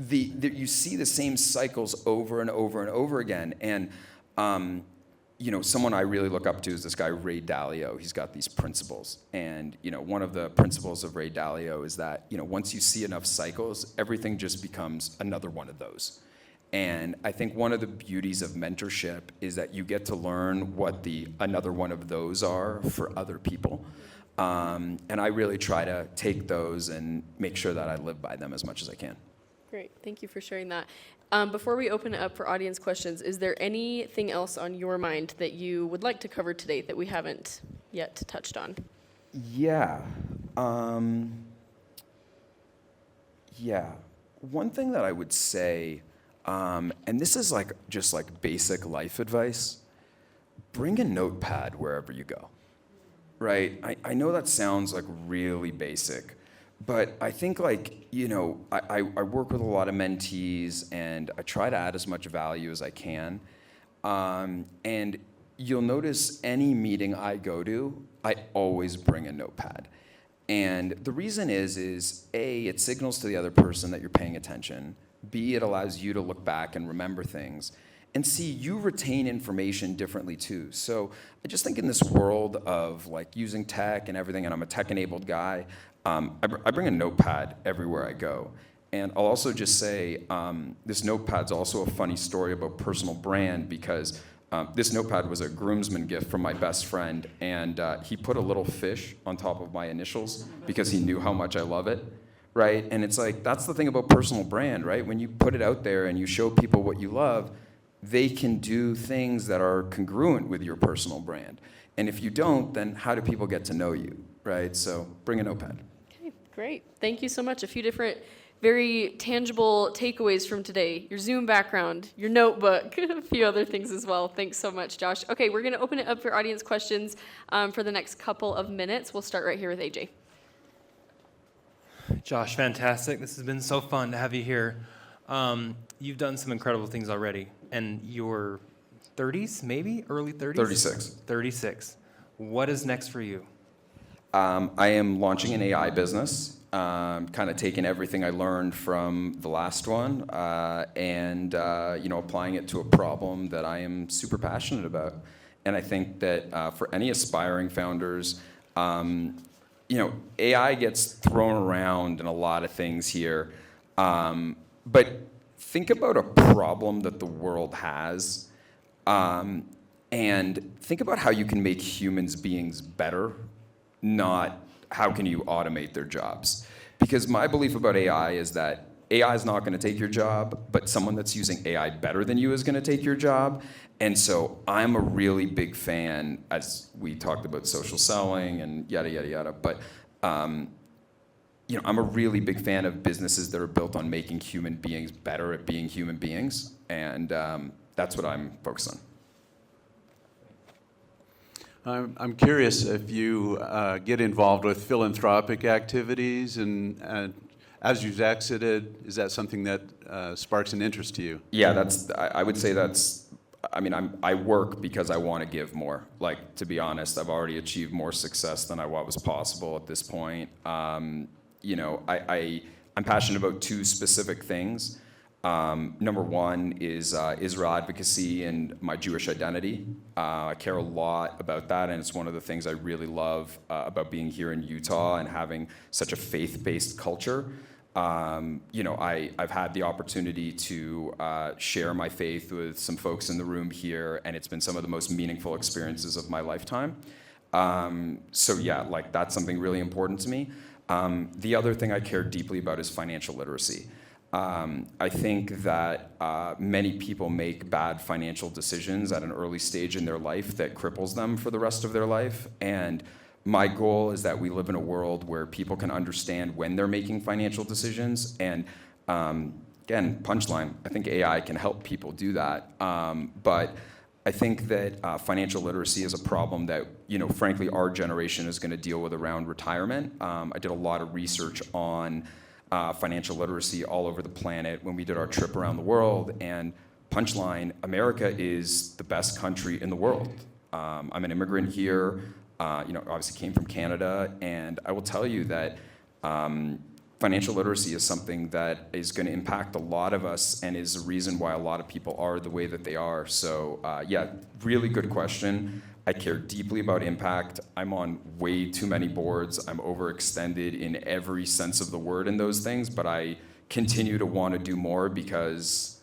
you see the same cycles over and over and over again. And someone I really look up to is this guy, Ray Dalio. He's got these principles. And, one of the principles of Ray Dalio is that, once you see enough cycles, everything just becomes another one of those. And I think one of the beauties of mentorship is that you get to learn what another one of those are for other people. And I really try to take those and make sure that I live by them as much as I can.
Great. Thank you for sharing that. Before we open it up for audience questions, is there anything else on your mind that you would like to cover today that we haven't yet touched on?
Yeah. One thing that I would say, and this is just basic life advice, bring a notepad wherever you go, right? I know that sounds really basic, but I think I work with a lot of mentees and I try to add as much value as I can. And you'll notice any meeting I go to, I always bring a notepad. And the reason is A, it signals to the other person that you're paying attention. B, it allows you to look back and remember things. And C, you retain information differently too. So I just think in this world of like using tech and everything, and I'm a tech-enabled guy, I bring a notepad everywhere I go. And I'll also just say, this notepad's also a funny story about personal brand, because this notepad was a groomsman gift from my best friend, and he put a little fish on top of my initials because he knew how much I love it, right? And it's like, that's the thing about personal brand, right? When you put it out there and you show people what you love, they can do things that are congruent with your personal brand. And if you don't, then how do people get to know you, right? So bring a notepad.
Okay, great. Thank you so much. A few different very tangible takeaways from today. Your Zoom background, your notebook, a few other things as well. Thanks so much, Josh. Okay, we're going to open it up for audience questions for the next couple of minutes. We'll start right here with AJ.
Josh, fantastic. This has been so fun to have you here. You've done some incredible things already. And your 30s, maybe? Early 30s?
36.
36. What is next for you?
I am launching an AI business, kind of taking everything I learned from the last one and applying it to a problem that I am super passionate about. And I think that for any aspiring founders, AI gets thrown around in a lot of things here, but think about a problem that the world has, and think about how you can make humans beings better, not how can you automate their jobs. Because my belief about AI is that AI is not going to take your job, but someone that's using AI better than you is going to take your job. And so I'm a really big fan, as we talked about social selling and yada, yada, yada, but I'm a really big fan of businesses that are built on making human beings better at being human beings, and that's what I'm focused on.
I'm curious if you get involved with philanthropic activities, and as you've exited, is that something that sparks an interest to you?
Yeah, I would say I work because I want to give more. Like, to be honest, I've already achieved more success than what was possible at this point. I'm passionate about two specific things. Number one is Israel advocacy and my Jewish identity. I care a lot about that, and it's one of the things I really love about being here in Utah and having such a faith-based culture. I've had the opportunity to share my faith with some folks in the room here, and it's been some of the most meaningful experiences of my lifetime. That's something really important to me. The other thing I care deeply about is financial literacy. I think that many people make bad financial decisions at an early stage in their life that cripples them for the rest of their life. And my goal is that we live in a world where people can understand when they're making financial decisions. And again, punchline, I think AI can help people do that. But I think that financial literacy is a problem that, frankly, our generation is going to deal with around retirement. I did a lot of research on financial literacy all over the planet when we did our trip around the world, and punchline, America is the best country in the world. I'm an immigrant here, obviously came from Canada, and I will tell you that financial literacy is something that is going to impact a lot of us and is a reason why a lot of people are the way that they are. So really good question. I care deeply about impact. I'm on way too many boards. I'm overextended in every sense of the word in those things, but I continue to want to do more because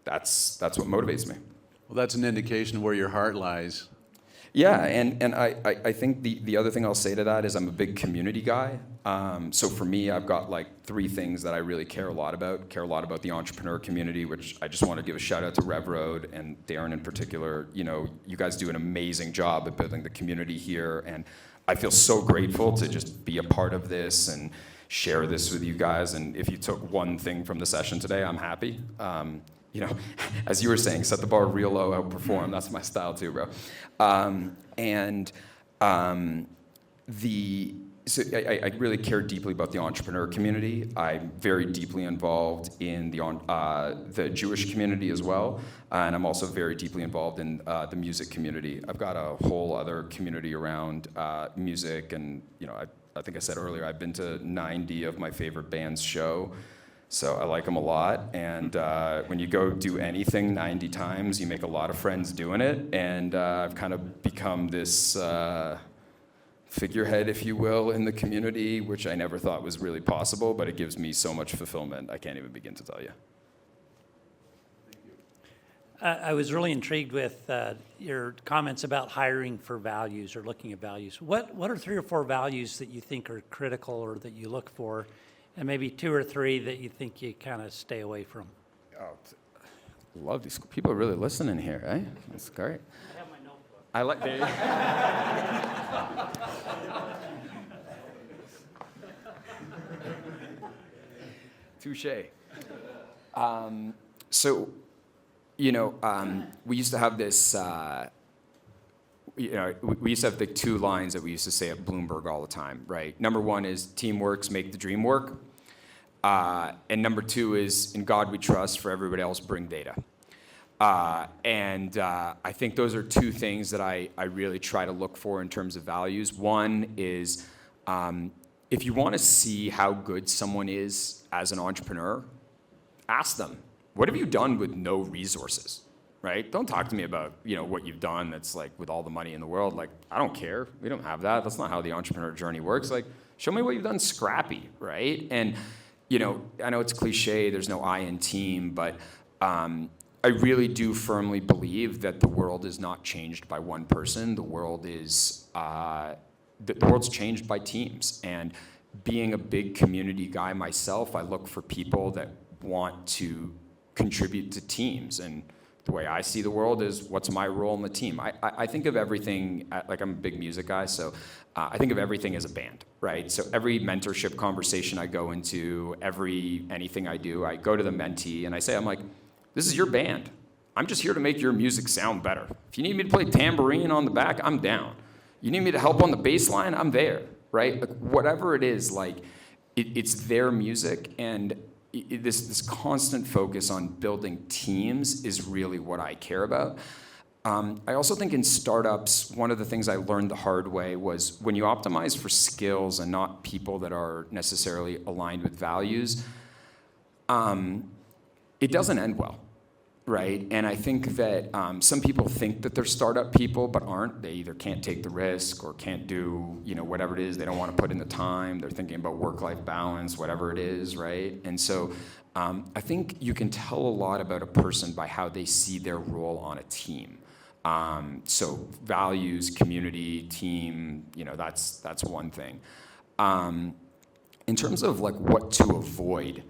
that's what motivates me.
Well, that's an indication of where your heart lies.
Yeah, and I think the other thing I'll say to that is I'm a big community guy. So for me, I've got like three things that I really care a lot about. Care a lot about the entrepreneur community, which I just want to give a shout out to Rev Road and Darren in particular. You guys do an amazing job at building the community here, and I feel so grateful to just be a part of this and share this with you guys. And if you took one thing from the session today, I'm happy. As you were saying, set the bar real low, outperform. That's my style too, bro. So I really care deeply about the entrepreneur community. I'm very deeply involved in the Jewish community as well, and I'm also very deeply involved in the music community. I've got a whole other community around music, and I think I said earlier, I've been to 90 of my favorite bands' show, so I like them a lot. And when you go do anything 90 times, you make a lot of friends doing it, and I've kind of become this figurehead, if you will, in the community, which I never thought was really possible, but it gives me so much fulfillment, I can't even begin to tell you.
I was really intrigued with your comments about hiring for values or looking at values. What are 3 or 4 values that you think are critical or that you look for, and maybe 2 or 3 that you think you kind of stay away from?
Love these people are really listening here, eh? That's great.
I have my notebook.
I like Touche. So, we used to have this, we used to have the 2 lines that we used to say at Bloomberg all the time, right? Number 1 is teamworks make the dream work. And number 2 is in God we trust, for everybody else bring data. I think those are 2 things that I really try to look for in terms of values. One is if you want to see how good someone is as an entrepreneur, ask them, what have you done with no resources, right? Don't talk to me about what you've done that's like with all the money in the world. Like, I don't care. We don't have that. That's not how the entrepreneur journey works. Like, show me what you've done scrappy, right? And, I know it's cliche, there's no I in team, but I really do firmly believe that the world is not changed by one person. The world is, the world's changed by teams. And being a big community guy myself, I look for people that want to contribute to teams. And the way I see the world is, what's my role in the team? I think of everything, like I'm a big music guy, so I think of everything as a band, right? So every mentorship conversation I go into, anything I do, I go to the mentee and I say, I'm like, this is your band. I'm just here to make your music sound better. If you need me to play tambourine on the back, I'm down. You need me to help on the bass line, I'm there, right? Like, whatever it is, like, it's their music, and this constant focus on building teams is really what I care about. I also think in startups, one of the things I learned the hard way was when you optimize for skills and not people that are necessarily aligned with values, it doesn't end well, right? And I think that some people think that they're startup people but aren't. They either can't take the risk or can't do whatever it is. They don't want to put in the time. They're thinking about work-life balance, whatever it is, right? And so I think you can tell a lot about a person by how they see their role on a team. So values, community, team, that's one thing. In terms of like what to avoid,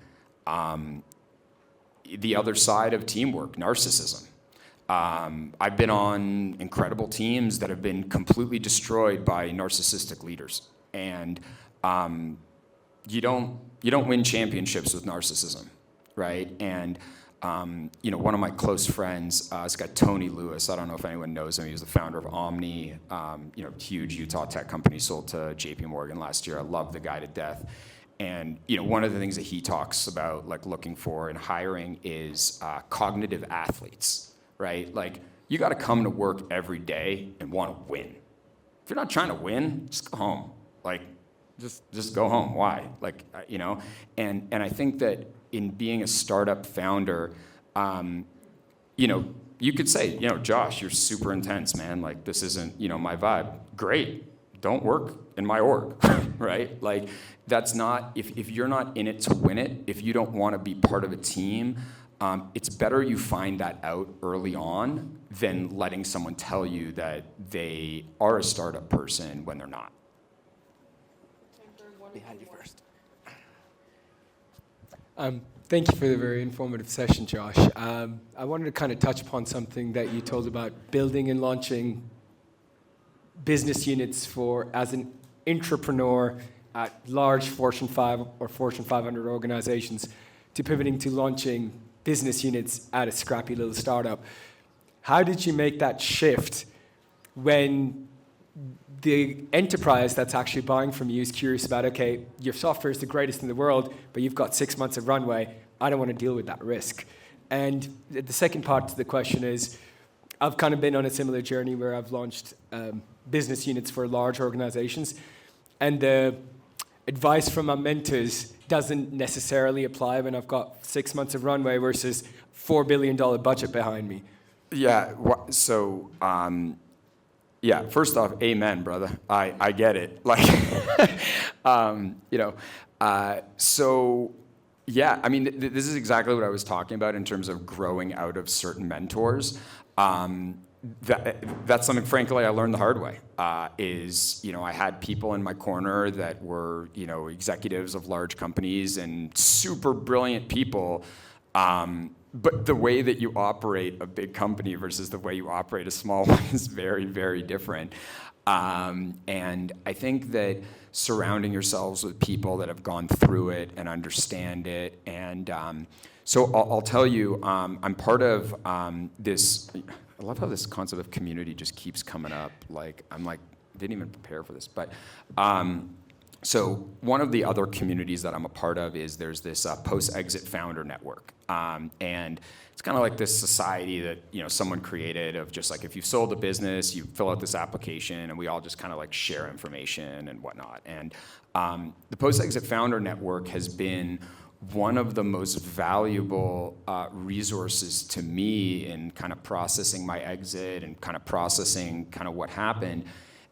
the other side of teamwork, narcissism. I've been on incredible teams that have been completely destroyed by narcissistic leaders, and you don't win championships with narcissism, right? And one of my close friends, this guy Tony Lewis. I don't know if anyone knows him. He was the founder of Omni, huge Utah tech company, sold to J.P. Morgan last year. I love the guy to death. And one of the things that he talks about, like looking for in hiring, is cognitive athletes, right? Like, you got to come to work every day and want to win. If you're not trying to win, just go home. Like, just go home. Why? Like, And I think that in being a startup founder, you could say, Josh, you're super intense, man. Like, this isn't, my vibe. Great. Don't work in my org, right? Like, that's not, if you're not in it to win it, if you don't want to be part of a team, it's better you find that out early on than letting someone tell you that they are a startup person when they're not.
Behind you first.
Thank you for the very informative session, Josh. I wanted to kind of touch upon something that you told about building and launching business units as an entrepreneur at large Fortune 5 or Fortune 500 organizations to pivoting to launching business units at a scrappy little startup. How did you make that shift when the enterprise that's actually buying from you is curious about, okay, your software is the greatest in the world, but you've got 6 months of runway. I don't want to deal with that risk. And the second part to the question is, I've kind of been on a similar journey where I've launched business units for large organizations, and the advice from my mentors doesn't necessarily apply when I've got 6 months of runway versus $4 billion budget behind me.
Yeah. So, first off, amen, brother. I get it. Like, so, yeah. I mean, this is exactly what I was talking about in terms of growing out of certain mentors. That's something, frankly, I learned the hard way. I had people in my corner that were, executives of large companies and super brilliant people. But the way that you operate a big company versus the way you operate a small one is very, very different. And I think that surrounding yourselves with people that have gone through it and understand it. And so I'll tell you, I'm part of this. I love how this concept of community just keeps coming up. Didn't even prepare for this. But so one of the other communities that I'm a part of is there's this post-exit founder network. And it's kind of like this society that someone created of just like, if you've sold a business, you fill out this application, and we all just kind of like share information and whatnot. And the post-exit founder network has been one of the most valuable resources to me in kind of processing my exit and kind of processing kind of what happened.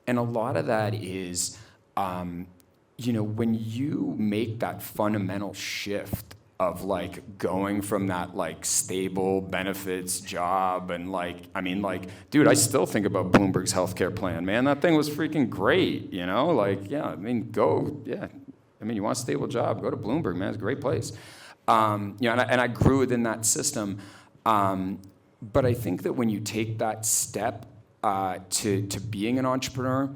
And a lot of that is, when you make that fundamental shift of like going from that like stable benefits job and dude, I still think about Bloomberg's healthcare plan, man. That thing was freaking great, you want a stable job, go to Bloomberg, man. It's a great place. And I grew within that system. But I think that when you take that step to being an entrepreneur,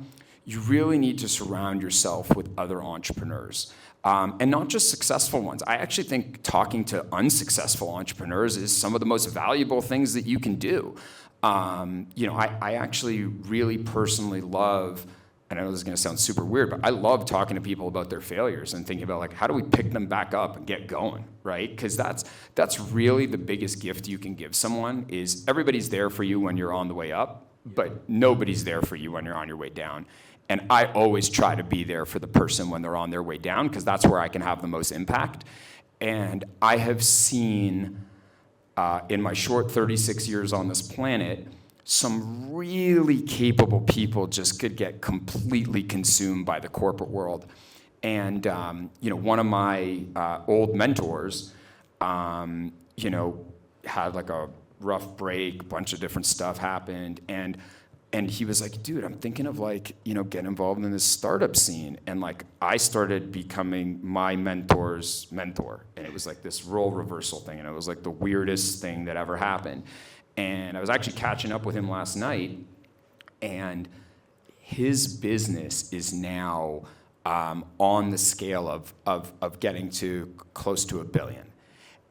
you really need to surround yourself with other entrepreneurs. And not just successful ones. I actually think talking to unsuccessful entrepreneurs is some of the most valuable things that you can do. I actually really personally love, and I know this is going to sound super weird, but I love talking to people about their failures and thinking about like, how do we pick them back up and get going, right? Because that's really the biggest gift you can give someone is everybody's there for you when you're on the way up, but nobody's there for you when you're on your way down. And I always try to be there for the person when they're on their way down because that's where I can have the most impact. And I have seen in my short 36 years on this planet, some really capable people just could get completely consumed by the corporate world. And, one of my old mentors, had like a rough break, a bunch of different stuff happened. And he was like, dude, I'm thinking of getting involved in this startup scene. And I started becoming my mentor's mentor. And it was like this role reversal thing. And it was like the weirdest thing that ever happened. And I was actually catching up with him last night. And his business is now on the scale of getting to close to $1 billion.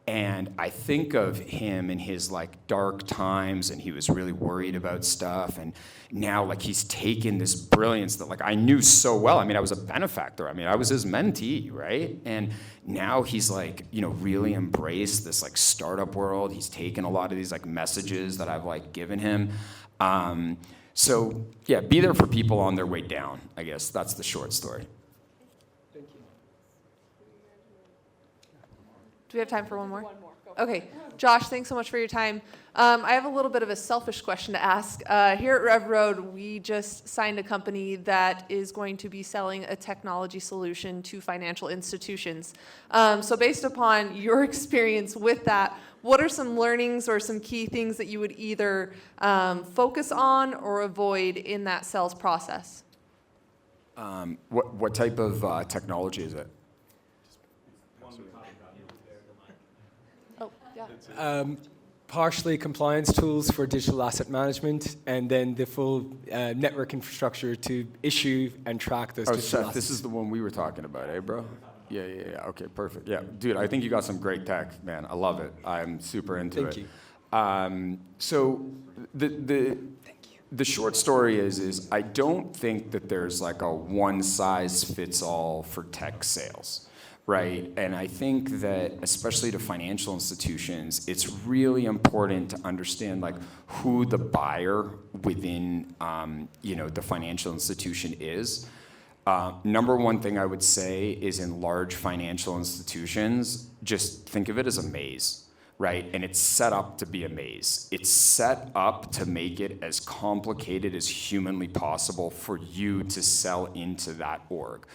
And I think of him in his dark times, and he was really worried about stuff. And now he's taken this brilliance that I knew so well. I mean, I was a benefactor. I mean, I was his mentee, right? And now he's really embraced this startup world. He's taken a lot of these messages that I've given him. So yeah, be there for people on their way down. I guess that's the short story.
Do we have time for one more? One more. Okay. Josh, thanks so much for your time. I have a little bit of a selfish question to ask. Here at Rev Road, we just signed a company that is going to be selling a technology solution to financial institutions. So based upon your experience with that, what are some learnings or some key things that you would either focus on or avoid in that sales process?
What type of technology is it?
Partially compliance tools for digital asset management, and then the full network infrastructure to issue and track those digital
Seth,
assets.
this is the one we were talking about, eh, bro? Yeah. Okay, perfect. Yeah, dude, I think you got some great tech, man. I love it. I'm super into it.
Thank you.
So the the short story is I don't think that there's like a one size fits all for tech sales, right? And I think that especially to financial institutions, it's really important to understand like who the buyer within the financial institution is. Number one thing I would say is in large financial institutions, just think of it as a maze, right? And it's set up to be a maze. It's set up to make it as complicated as humanly possible for you to sell into that org,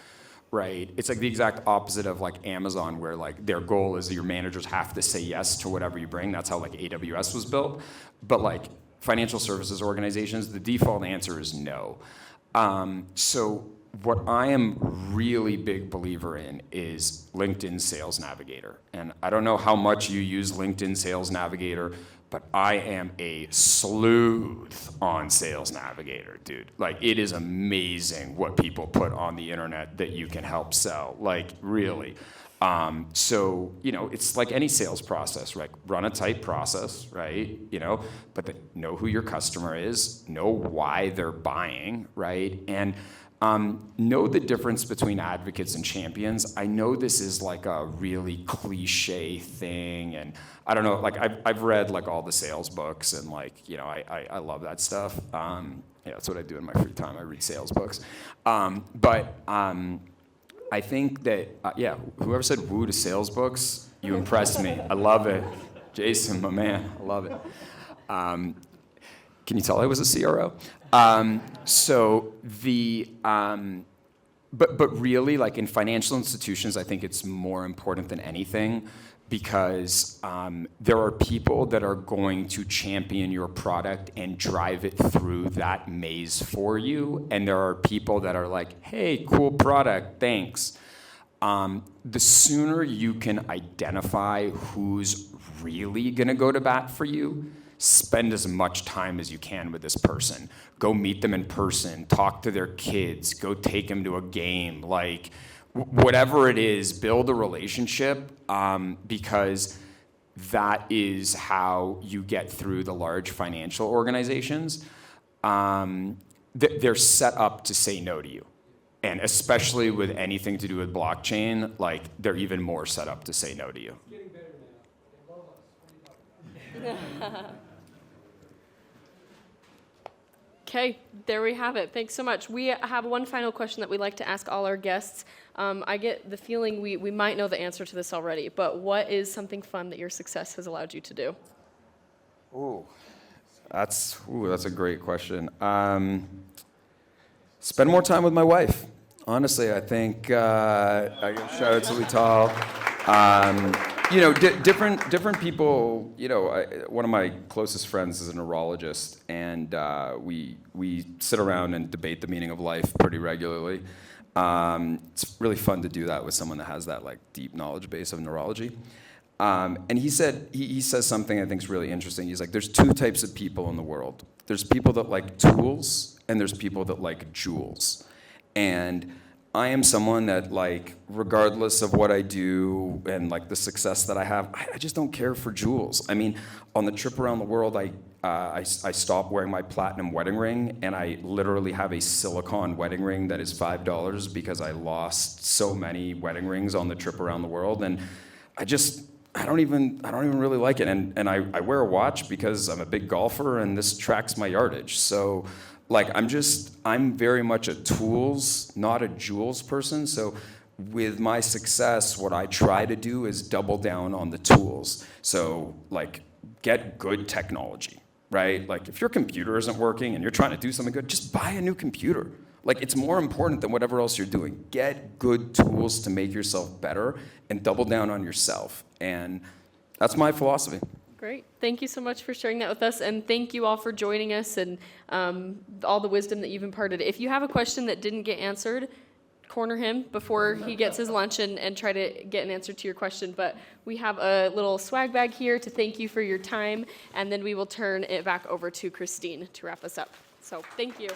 right? It's like the exact opposite of like Amazon, where like their goal is that your managers have to say yes to whatever you bring. That's how like AWS was built. But like financial services organizations, the default answer is no. So what I am really big believer in is LinkedIn Sales Navigator. And I don't know how much you use LinkedIn Sales Navigator, but I am a sleuth on Sales Navigator, dude. Like, it is amazing what people put on the internet that you can help sell, like, really. So, it's like any sales process, right? Run a tight process, right? But know who your customer is, know why they're buying, right? And know the difference between advocates and champions. I know this is like a really cliche thing, and I don't know, like I've read like all the sales books, and like, I love that stuff. That's what I do in my free time. I read sales books. But I think that, whoever said woo to sales books, you impressed me. I love it. Jason, my man, I love it. Can you tell I was a CRO? But really, like in financial institutions, I think it's more important than anything, because there are people that are going to champion your product and drive it through that maze for you. And there are people that are like, hey, cool product, thanks. The sooner you can identify who's really going to go to bat for you, spend as much time as you can with this person. Go meet them in person, talk to their kids, go take them to a game, like whatever it is, build a relationship, because that is how you get through the large financial organizations. They're set up to say no to you. And especially with anything to do with blockchain, like they're even more set up to say no to you.
Getting better now. They love us. What are you talking about?
Okay, there we have it. Thanks so much. We have one final question that we like to ask all our guests. I get the feeling we might know the answer to this already, but what is something fun that your success has allowed you to do?
That's a great question. Spend more time with my wife. Honestly, I think, I give a shout out to Lital. Different people, one of my closest friends is a neurologist, and we sit around and debate the meaning of life pretty regularly. It's really fun to do that with someone that has that like deep knowledge base of neurology. And he says something I think is really interesting. He's like, there's two types of people in the world. There's people that like tools, and there's people that like jewels. And I am someone that, like, regardless of what I do and like the success that I have, I just don't care for jewels. I mean, on the trip around the world, I stopped wearing my platinum wedding ring, and I literally have a silicone wedding ring that is $5 because I lost so many wedding rings on the trip around the world, and I don't even really like it. And I wear a watch because I'm a big golfer, and this tracks my yardage. So, like, I'm very much a tools, not a jewels person. So with my success, what I try to do is double down on the tools. So, like, get good technology, right? Like, if your computer isn't working and you're trying to do something good, just buy a new computer. Like, it's more important than whatever else you're doing. Get good tools to make yourself better and double down on yourself. And that's my philosophy.
Great. Thank you so much for sharing that with us, and thank you all for joining us and all the wisdom that you've imparted. If you have a question that didn't get answered, corner him before he gets his lunch and try to get an answer to your question. But we have a little swag bag here to thank you for your time, and then we will turn it back over to Christine to wrap us up. So thank you.